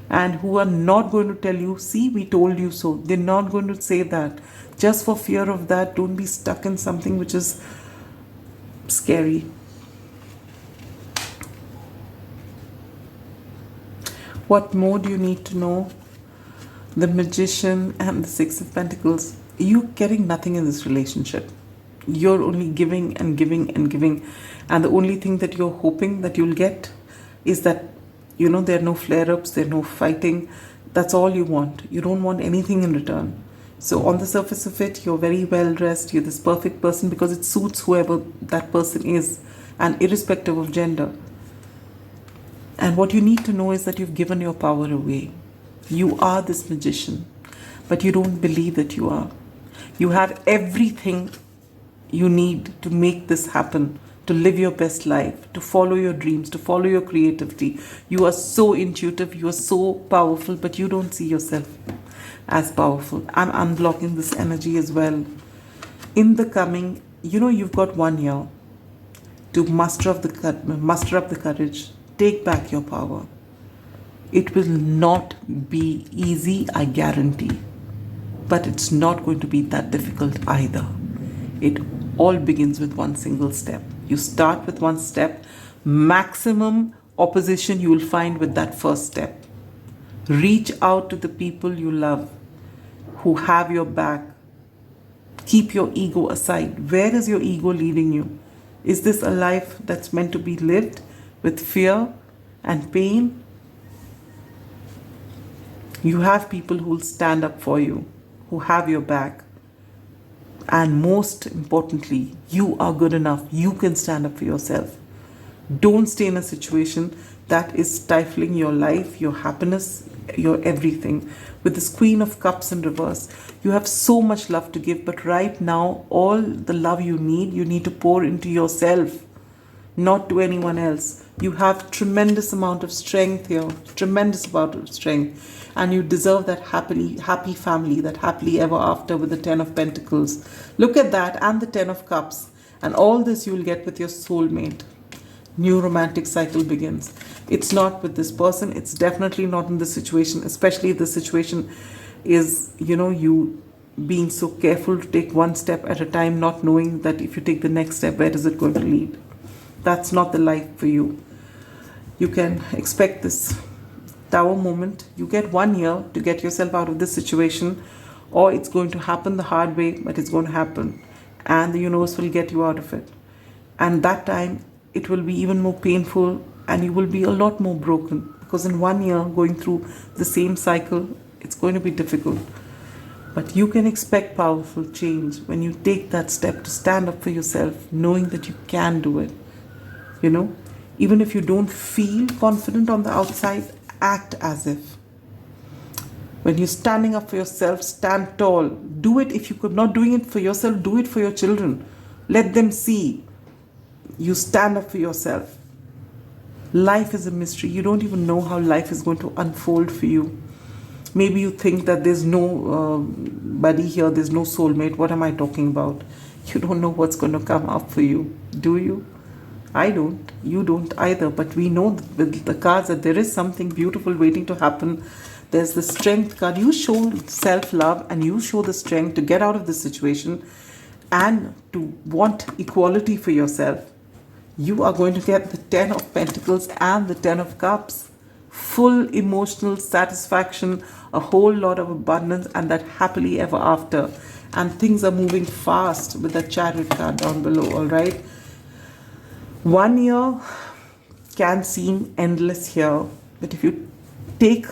And who are not going to tell you, see, we told you so. They're not going to say that. Just for fear of that, don't be stuck in something which is scary. What more do you need to know? The Magician and the 6 of Pentacles. You're getting nothing in this relationship. You're only giving and giving and giving. And the only thing that you're hoping that you'll get is that, there are no flare-ups, there are no fighting. That's all you want. You don't want anything in return. So on the surface of it, you're very well dressed. You're this perfect person because it suits whoever that person is, and irrespective of gender. And what you need to know is that you've given your power away. You are this magician, but you don't believe that you are. You have everything you need to make this happen, to live your best life, to follow your dreams, to follow your creativity. You are so intuitive, you are so powerful, but you don't see yourself. as powerful. I'm unblocking this energy as well. In the coming, you've got 1 year to muster up the courage, take back your power. It will not be easy, I guarantee, but it's not going to be that difficult either. It all begins with one single step. You start with one step. Maximum opposition you will find with that first step. Reach out to the people you love, who have your back. Keep your ego aside. Where is your ego leading you? Is this a life that's meant to be lived with fear and pain? You have people who will stand up for you, who have your back. And most importantly, you are good enough. You can stand up for yourself. Don't stay in a situation that is stifling your life, your happiness, your everything. With this Queen of Cups in reverse, you have so much love to give, but right now, all the love you need to pour into yourself, not to anyone else. You have tremendous amount of strength here, tremendous amount of strength, and you deserve that happy family, that happily ever after with the 10 of Pentacles. Look at that, and the 10 of Cups, and all this you will get with your soulmate. New romantic cycle begins. It's not with this person. It's definitely not in this situation, especially if the situation is, you being so careful to take one step at a time, not knowing that if you take the next step, where is it going to lead? That's not the life for you. You can expect this Tower moment. You get 1 year to get yourself out of this situation, or it's going to happen the hard way, but it's going to happen. And the universe will get you out of it. And that time, it will be even more painful, and you will be a lot more broken, because in 1 year going through the same cycle, it's going to be difficult. But you can expect powerful change when you take that step to stand up for yourself, knowing that you can do it. Even if you don't feel confident on the outside, act as if. When you're standing up for yourself, stand tall. Do it. If you're not doing it for yourself, do it for your children. Let them see you stand up for yourself. Life is a mystery. You don't even know how life is going to unfold for you. Maybe you think that there's no buddy here, there's no soulmate. What am I talking about? You don't know what's going to come up for you, do you? I don't. You don't either. But we know with the cards that there is something beautiful waiting to happen. There's the strength card. You show self-love and you show the strength to get out of this situation and to want equality for yourself. You are going to get the 10 of Pentacles and the 10 of Cups. Full emotional satisfaction, a whole lot of abundance, and that happily ever after. And things are moving fast with the Chariot card down below, all right? 1 year can seem endless here, but if you take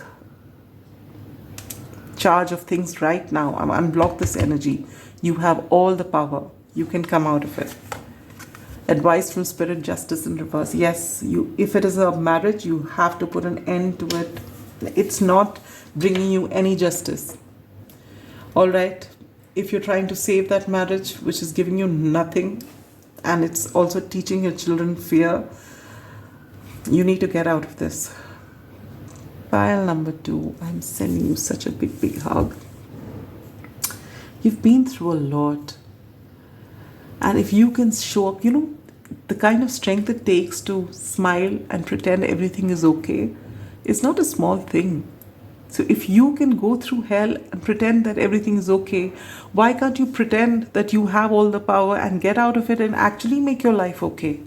charge of things right now, unblock this energy, you have all the power. You can come out of it. Advice from Spirit, Justice in reverse. Yes, if it is a marriage, you have to put an end to it. It's not bringing you any justice. All right. If you're trying to save that marriage, which is giving you nothing, and it's also teaching your children fear, you need to get out of this. Pile number 2, I'm sending you such a big, big hug. You've been through a lot. And if you can show up, the kind of strength it takes to smile and pretend everything is okay, it's not a small thing. So if you can go through hell and pretend that everything is okay, why can't you pretend that you have all the power and get out of it and actually make your life okay?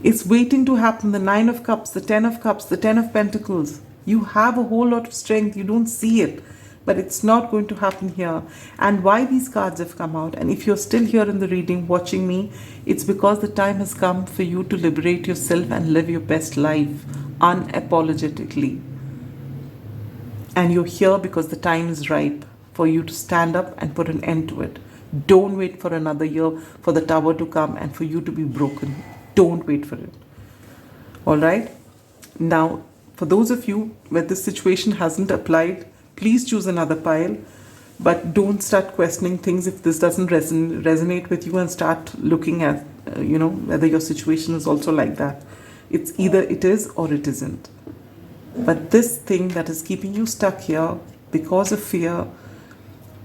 It's waiting to happen. The 9 of Cups, the 10 of Cups, the 10 of Pentacles. You have a whole lot of strength. You don't see it. But it's not going to happen here. And why these cards have come out, and if you're still here in the reading watching me, it's because the time has come for you to liberate yourself and live your best life unapologetically. And you're here because the time is ripe for you to stand up and put an end to it. Don't wait for another year for the Tower to come and for you to be broken. Don't wait for it. All right? Now, for those of you where this situation hasn't applied, please choose another pile, but don't start questioning things if this doesn't resonate with you, and start looking at, whether your situation is also like that. It's either it is or it isn't. But this thing that is keeping you stuck here, because of fear.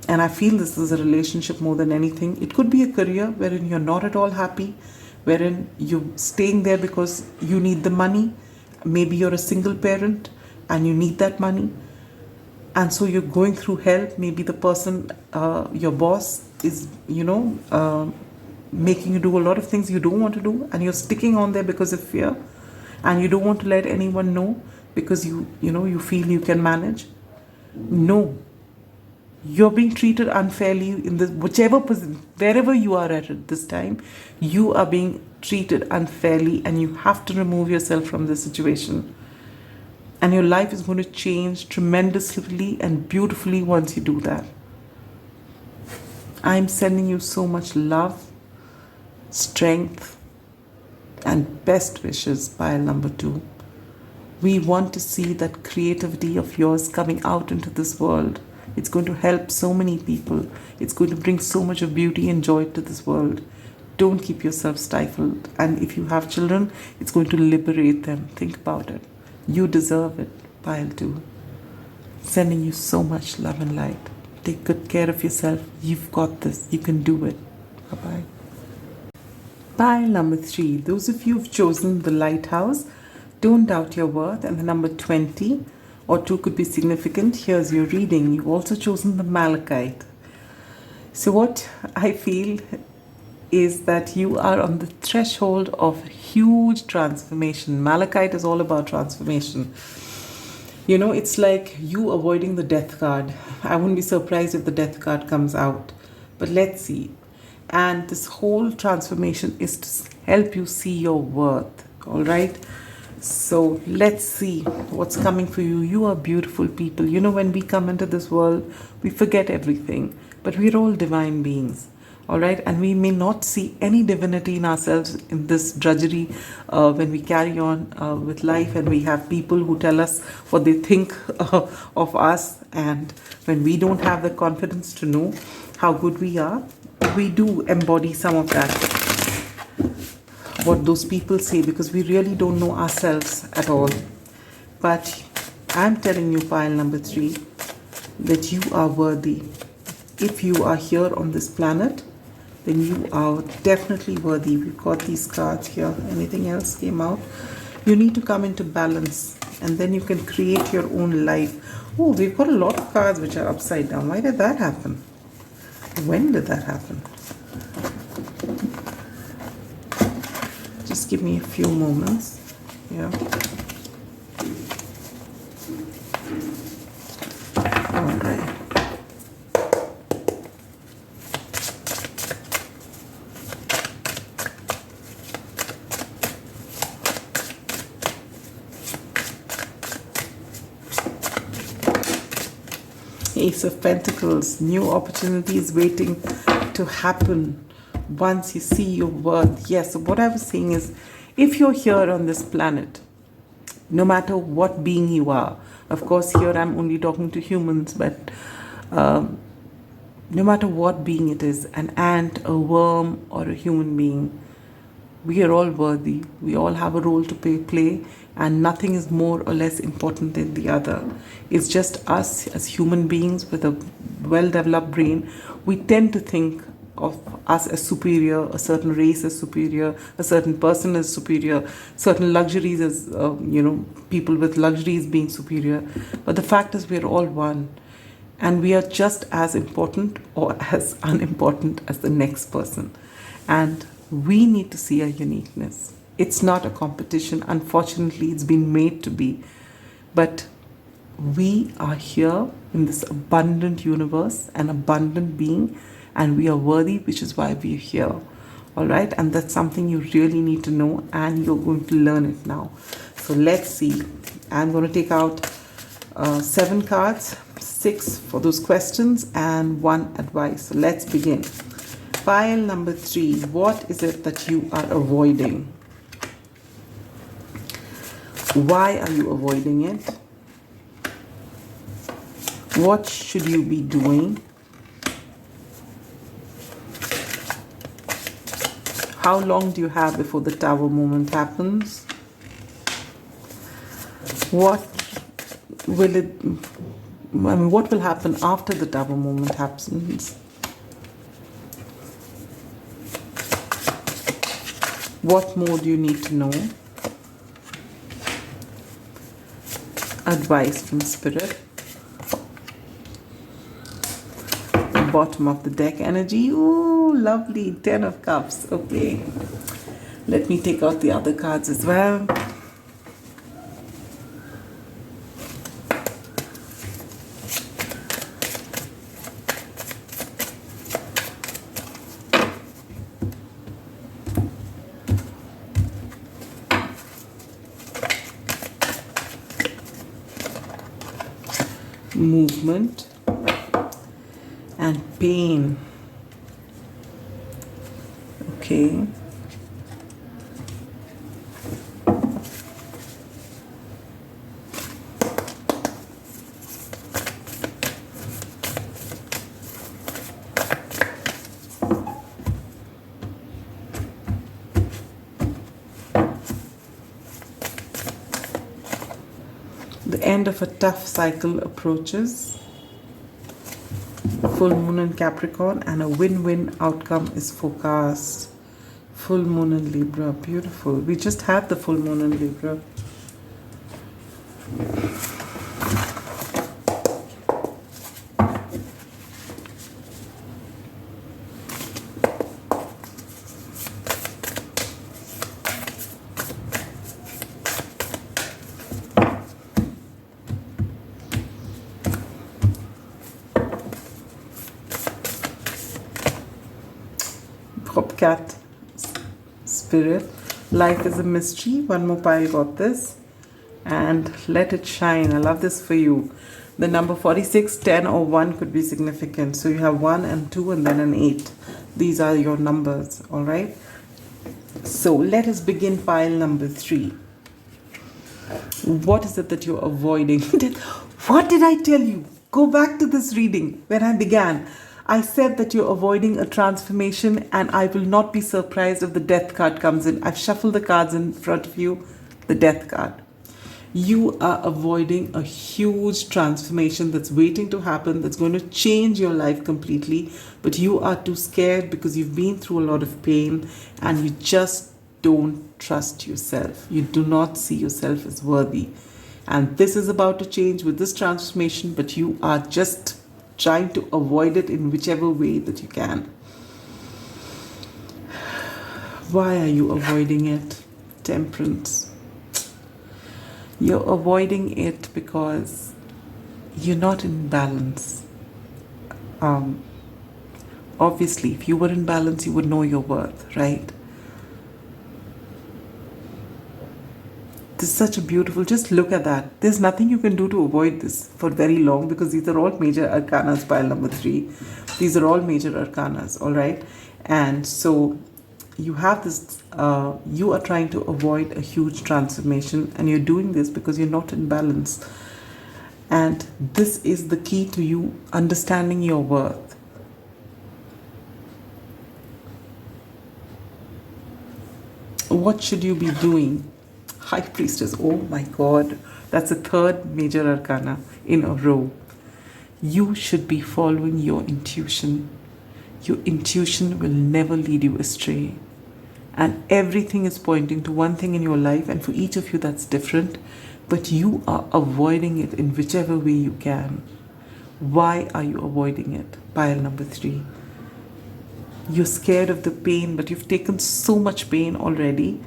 And I feel this is a relationship more than anything. It could be a career wherein you're not at all happy, wherein you're staying there because you need the money. Maybe you're a single parent and you need that money. And so you're going through hell. Maybe the person, your boss, is, making you do a lot of things you don't want to do. And you're sticking on there because of fear. And you don't want to let anyone know because you feel you can manage. No. You're being treated unfairly in this, whichever position, wherever you are at this time, you are being treated unfairly, and you have to remove yourself from this situation. And your life is going to change tremendously and beautifully once you do that. I'm sending you so much love, strength, and best wishes, pile number 2. We want to see that creativity of yours coming out into this world. It's going to help so many people. It's going to bring so much of beauty and joy to this world. Don't keep yourself stifled. And if you have children, it's going to liberate them. Think about it. You deserve it, pile 2. Sending you so much love and light. Take good care of yourself. You've got this. You can do it. Bye-bye. Pile number 3. Those of you who've chosen the lighthouse, don't doubt your worth. And the number 20 or 2 could be significant. Here's your reading. You've also chosen the Malachite. So what I feel is that you are on the threshold of huge transformation. Malachite is all about transformation. It's like you avoiding the death card. I wouldn't be surprised if the death card comes out. But let's see. And this whole transformation is to help you see your worth. All right? So let's see what's coming for you. You are beautiful people. When we come into this world, we forget everything. But we're all divine beings. All right? And we may not see any divinity in ourselves in this drudgery when we carry on with life, and we have people who tell us what they think of us. And when we don't have the confidence to know how good we are, we do embody some of that, what those people say, because we really don't know ourselves at all. But I'm telling you, pile number 3, that you are worthy. If you are here on this planet, then you are definitely worthy. We've got these cards here. Anything else came out? You need to come into balance, and then you can create your own life. Oh, we've got a lot of cards which are upside down. Why did that happen? When did that happen? Just give me a few moments. Yeah. All right. Ace of Pentacles, new opportunities waiting to happen once you see your worth. Yes, so what I was saying is, if you're here on this planet, no matter what being you are, of course here I'm only talking to humans, but no matter what being it is, an ant, a worm, or a human being, we are all worthy. We all have a role to play, and nothing is more or less important than the other. It's just us as human beings with a well-developed brain. We tend to think of us as superior, a certain race as superior, a certain person as superior, certain luxuries as, people with luxuries being superior. But the fact is we're all one. And we are just as important or as unimportant as the next person. And we need to see our uniqueness. It's not a competition. Unfortunately, it's been made to be. But we are here in this abundant universe, an abundant being, and we are worthy, which is why we are here. All right? And that's something you really need to know, and you're going to learn it now. So let's see. I'm going to take out 7 cards, 6 for those questions, and 1 advice. So let's begin. Pile number 3. What is it that you are avoiding? Why are you avoiding it? What should you be doing? How long do you have before the Tower moment happens? What will it I mean, what will happen after the Tower moment happens? What more do you need to know? Advice from Spirit. Bottom of the deck energy. Ooh, lovely. 10 of Cups. Okay. Let me take out the other cards as well. Movement and pain. Okay. The end of a tough cycle approaches. Full moon in Capricorn and a win-win outcome is forecast. Full moon in Libra. Beautiful. We just had the full moon in Libra. Cat Spirit. Life is a mystery. One more pile got this. And let it shine. I love this for you. The number 46, 10 or 1 could be significant. So you have 1 and 2 and then an 8. These are your numbers. Alright. So let us begin pile number 3. What is it that you're avoiding? What did I tell you? Go back to this reading when I began. I said that you're avoiding a transformation, and I will not be surprised if the Death card comes in. I've shuffled the cards in front of you, the Death card. You are avoiding a huge transformation that's waiting to happen, that's going to change your life completely, but you are too scared because you've been through a lot of pain and you just don't trust yourself. You do not see yourself as worthy. And this is about to change with this transformation, but you are just trying to avoid it in whichever way that you can. Why are you avoiding it? Temperance. You're avoiding it because you're not in balance. Obviously, if you were in balance, you would know your worth, right? This is such a beautiful, just look at that. There's nothing you can do to avoid this for very long because these are all major arcanas, pile number 3. These are all major arcanas, all right? And so you have this, you are trying to avoid a huge transformation, and you're doing this because you're not in balance. And this is the key to you understanding your worth. What should you be doing? High Priestess, oh my God, that's the 3rd major arcana in a row. You should be following your intuition. Your intuition will never lead you astray. And everything is pointing to one thing in your life, and for each of you that's different, but you are avoiding it in whichever way you can. Why are you avoiding it? Pile number 3. You're scared of the pain, but you've taken so much pain already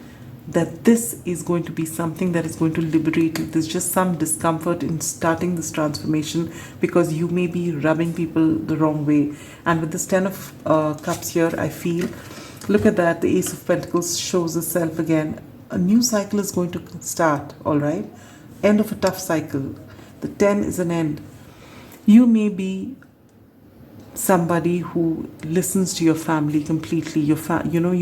that this is going to be something that is going to liberate you. There's just some discomfort in starting this transformation because you may be rubbing people the wrong way. And with this 10 of Cups here, I feel, look at that, the Ace of Pentacles shows itself again. A new cycle is going to start, all right? End of a tough cycle. The 10 is an end. You may be somebody who listens to your family completely. You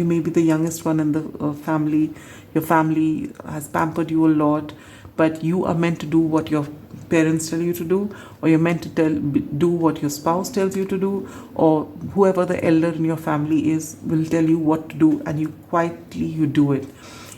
may be the youngest one in the family. Your family has pampered you a lot, but you are meant to do what your parents tell you to do, or you're meant to do what your spouse tells you to do, or whoever the elder in your family is will tell you what to do, and you quietly do it.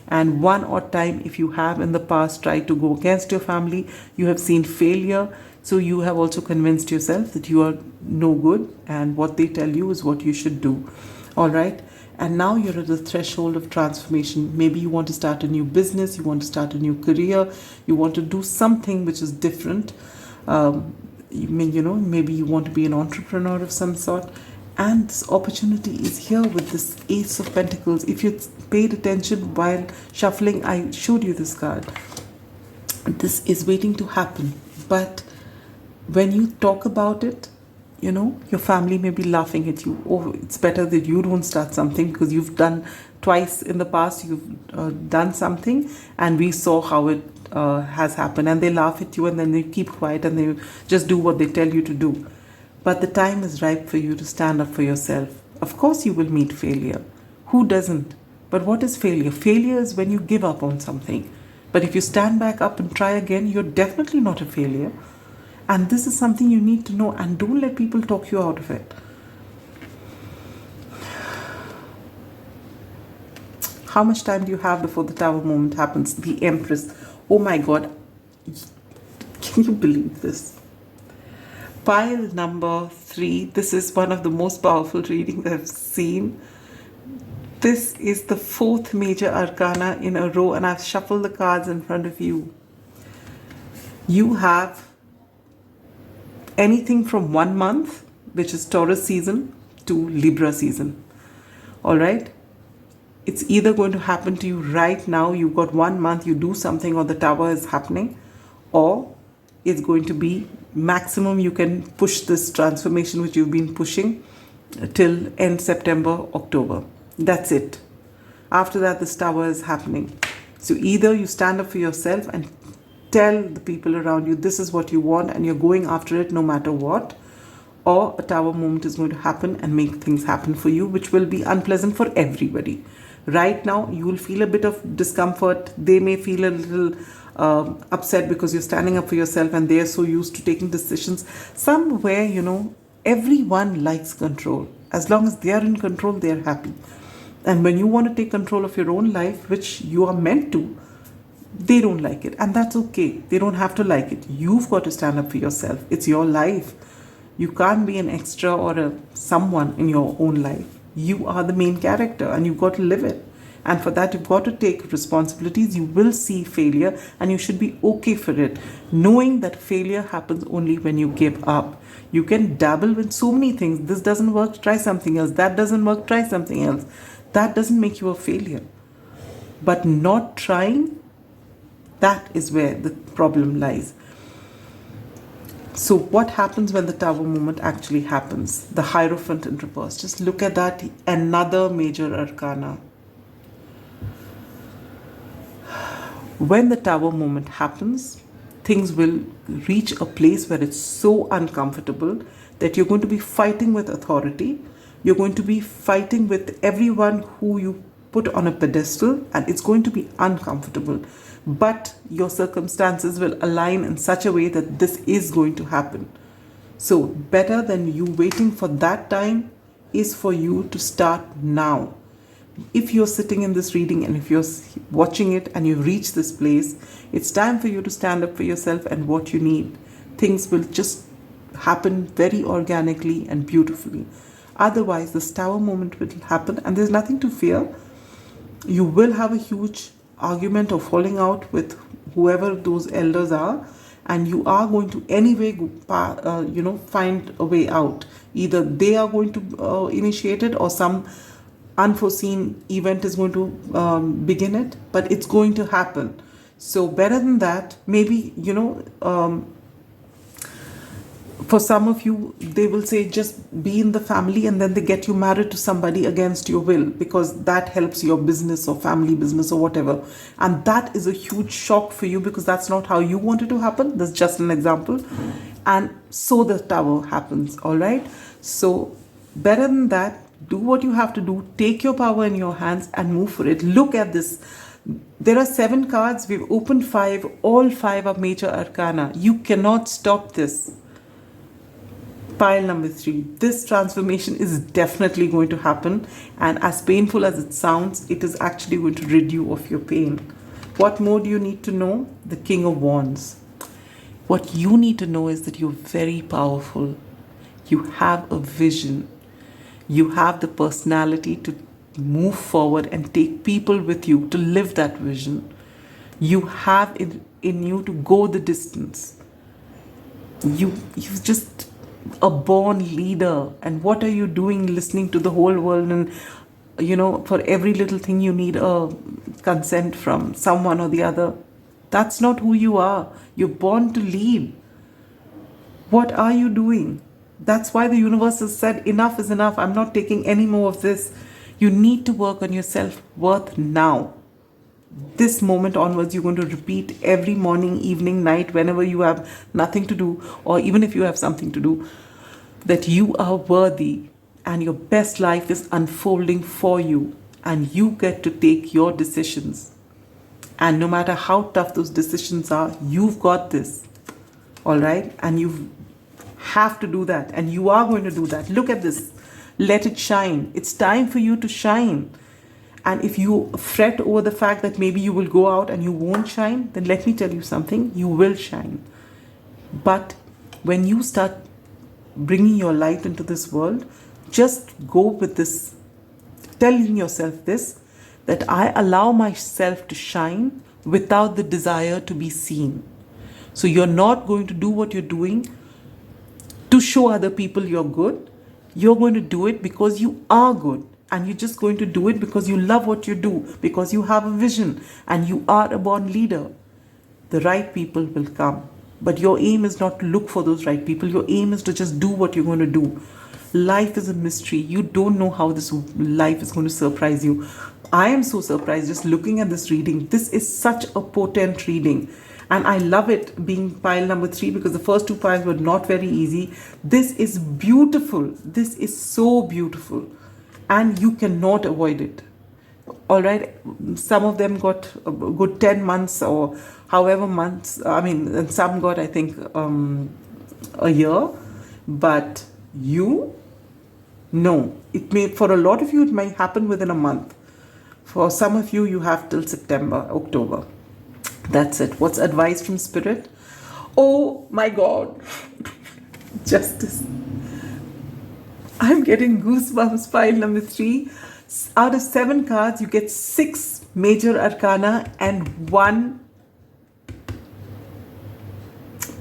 And one odd time, if you have in the past tried to go against your family, you have seen failure, So you have also convinced yourself that you are no good and what they tell you is what you should do. All right. And now you're at the threshold of transformation. Maybe you want to start a new business, you want to start a new career, you want to do something which is different. Maybe you want to be an entrepreneur of some sort. And this opportunity is here with this Ace of Pentacles. If you paid attention while shuffling, I showed you this card. This is waiting to happen. But when you talk about it, your family may be laughing at you. Oh, it's better that you don't start something because you've done twice in the past, you've done something and we saw how it has happened. And they laugh at you and then they keep quiet and they just do what they tell you to do. But the time is ripe for you to stand up for yourself. Of course you will meet failure. Who doesn't? But what is failure? Failure is when you give up on something. But if you stand back up and try again, you're definitely not a failure. And this is something you need to know, and don't let people talk you out of it. How much time do you have before the Tower moment happens? The Empress. Oh my God. Can you believe this? Pile number 3. This is one of the most powerful readings I've seen. This is the 4th major arcana in a row, and I've shuffled the cards in front of you. You have anything from 1 month, which is Taurus season, to Libra season. All right? It's either going to happen to you right now, you've got 1 month, you do something or the Tower is happening, or it's going to be maximum you can push this transformation which you've been pushing till end September, October. That's it. After that, this Tower is happening. So either you stand up for yourself and tell the people around you this is what you want and you're going after it no matter what, or a Tower moment is going to happen and make things happen for you, which will be unpleasant for everybody. Right now, you will feel a bit of discomfort. They may feel a little upset because you're standing up for yourself and they're so used to taking decisions. Somewhere, everyone likes control. As long as they are in control, they're happy. And when you want to take control of your own life, which you are meant to, they don't like it. And that's okay. They don't have to like it. You've got to stand up for yourself. It's your life. You can't be an extra or someone in your own life. You are the main character and you've got to live it. And for that, you've got to take responsibilities. You will see failure and you should be okay for it. Knowing that failure happens only when you give up. You can dabble with so many things. This doesn't work, try something else. That doesn't work, try something else. That doesn't make you a failure. But not trying, that is where the problem lies. So what happens when the Tower moment actually happens? The Hierophant in reverse. Just look at that. Another major arcana. When the Tower moment happens, things will reach a place where it's so uncomfortable that you're going to be fighting with authority. You're going to be fighting with everyone who you put on a pedestal, and it's going to be uncomfortable. But your circumstances will align in such a way that this is going to happen. So better than you waiting for that time is for you to start now. If you're sitting in this reading and if you're watching it and you've reached this place, it's time for you to stand up for yourself and what you need. Things will just happen very organically and beautifully. Otherwise, this Tower moment will happen and there's nothing to fear. You will have a huge argument or falling out with whoever those elders are, and you are going to anyway find a way out. Either they are going to initiate it or some unforeseen event is going to begin it, but it's going to happen. So better than that, maybe for some of you, they will say just be in the family and then they get you married to somebody against your will because that helps your business or family business or whatever. And that is a huge shock for you because that's not how you want it to happen. That's just an example. And so the Tower happens, all right? So better than that, do what you have to do. Take your power in your hands and move for it. Look at this. There are 7 cards. We've opened 5. All 5 are major arcana. You cannot stop this. Pile number 3. This transformation is definitely going to happen, and as painful as it sounds, it is actually going to rid you of your pain. What more do you need to know? The King of Wands. What you need to know is that you're very powerful. You have a vision. You have the personality to move forward and take people with you to live that vision. You have it in you to go the distance. You're just a born leader. And what are you doing listening to the whole world? And for every little thing you need a consent from someone or the other. That's not who you are. You're born to lead. What are you doing? That's why the universe has said enough is enough. I'm not taking any more of this. You need to work on your self-worth now. This moment onwards, you're going to repeat every morning, evening, night, whenever you have nothing to do, or even if you have something to do, that you are worthy and your best life is unfolding for you, and you get to take your decisions. And no matter how tough those decisions are, you've got this. All right? And you have to do that. And you are going to do that. Look at this. Let it shine. It's time for you to shine. And if you fret over the fact that maybe you will go out and you won't shine, then let me tell you something. You will shine. But when you start bringing your light into this world, just go with this, telling yourself this, that I allow myself to shine without the desire to be seen. So you're not going to do what you're doing to show other people you're good. You're going to do it because you are good. And you're just going to do it because you love what you do, because you have a vision and you are a born leader. The right people will come. But your aim is not to look for those right people. Your aim is to just do what you're going to do. Life is a mystery. You don't know how this life is going to surprise you. I am so surprised just looking at this reading. This is such a potent reading. And I love it being pile number 3 because the first 2 piles were not very easy. This is beautiful. This is so beautiful. And you cannot avoid it. All right. Some of them got a good 10 months or however months. And some got, I think, a year. But no. It may, for a lot of you, it might happen within a month. For some of you, you have till September, October. That's it. What's advice from Spirit? Oh my God. Justice. I'm getting goosebumps. Pile number 3. Out of 7 cards, you get 6 major arcana and 1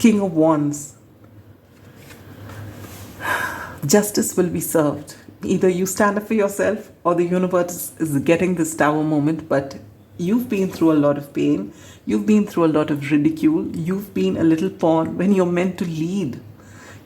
King of Wands. Justice will be served. Either you stand up for yourself or the universe is getting this tower moment, but you've been through a lot of pain. You've been through a lot of ridicule. You've been a little pawn when you're meant to lead.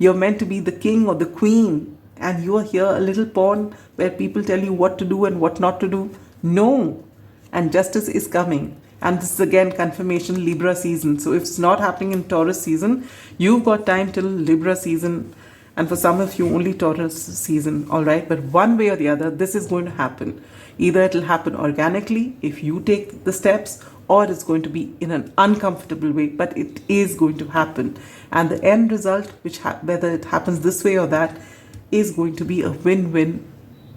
You're meant to be the king or the queen, and you are here a little pawn where people tell you what to do and what not to do. No. And justice is coming. And this is again confirmation, Libra season. So if it's not happening in Taurus season, you've got time till Libra season. And for some of you, only Taurus season, all right? But one way or the other, this is going to happen. Either it'll happen organically if you take the steps, or it's going to be in an uncomfortable way, but it is going to happen. And the end result, whether it happens this way or that, is going to be a win-win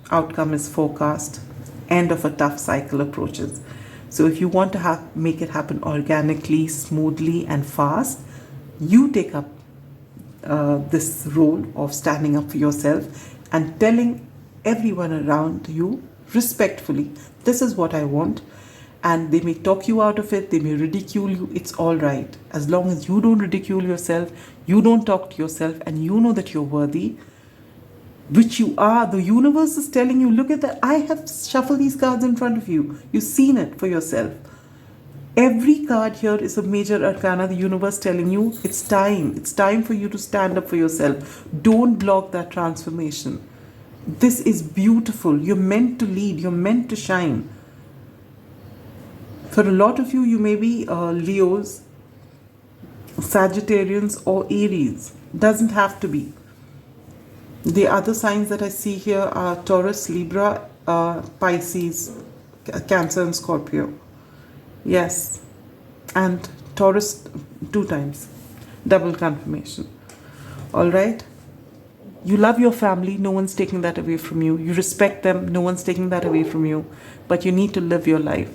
outcome is forecast. End of a tough cycle approaches. So if you want to make it happen organically, smoothly, and fast, you take up this role of standing up for yourself and telling everyone around you respectfully, this is what I want. And they may talk you out of it, they may ridicule you, it's all right. As long as you don't ridicule yourself, you don't talk to yourself, and you know that you're worthy, which you are. The universe is telling you, look at that. I have shuffled these cards in front of you. You've seen it for yourself. Every card here is a major arcana. The universe telling you it's time. It's time for you to stand up for yourself. Don't block that transformation. This is beautiful. You're meant to lead. You're meant to shine. For a lot of you, you may be Leos, Sagittarians, or Aries. Doesn't have to be. The other signs that I see here are Taurus, Libra, Pisces, Cancer, and Scorpio. Yes. And Taurus 2 times. Double confirmation. All right. You love your family. No one's taking that away from you. You respect them. No one's taking that away from you. But you need to live your life.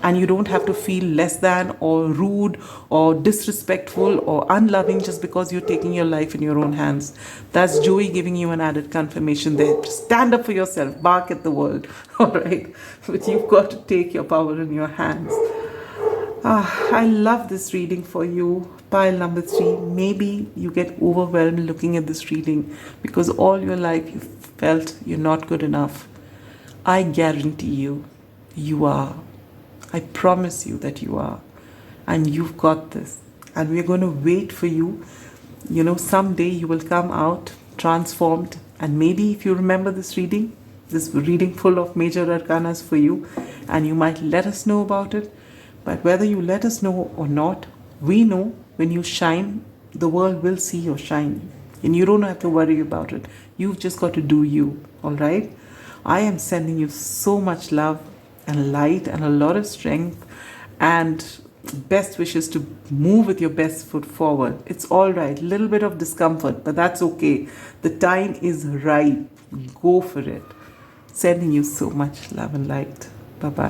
And you don't have to feel less than or rude or disrespectful or unloving just because you're taking your life in your own hands. That's Joey giving you an added confirmation there. Stand up for yourself, bark at the world, all right? But you've got to take your power in your hands. I love this reading for you. Pile number 3. Maybe you get overwhelmed looking at this reading because all your life you felt you're not good enough. I guarantee you, you are. I promise you that you are. And you've got this. And we're going to wait for you. You know, someday you will come out transformed. And maybe if you remember this reading full of major arcanas for you, and you might let us know about it. But whether you let us know or not, we know when you shine, the world will see your shine. And you don't have to worry about it. You've just got to do you, all right? I am sending you so much love and light and a lot of strength and best wishes to move with your best foot forward. It's all right. A little bit of discomfort, but that's okay. The time is right. Go for it. Sending you so much love and light. Bye-bye.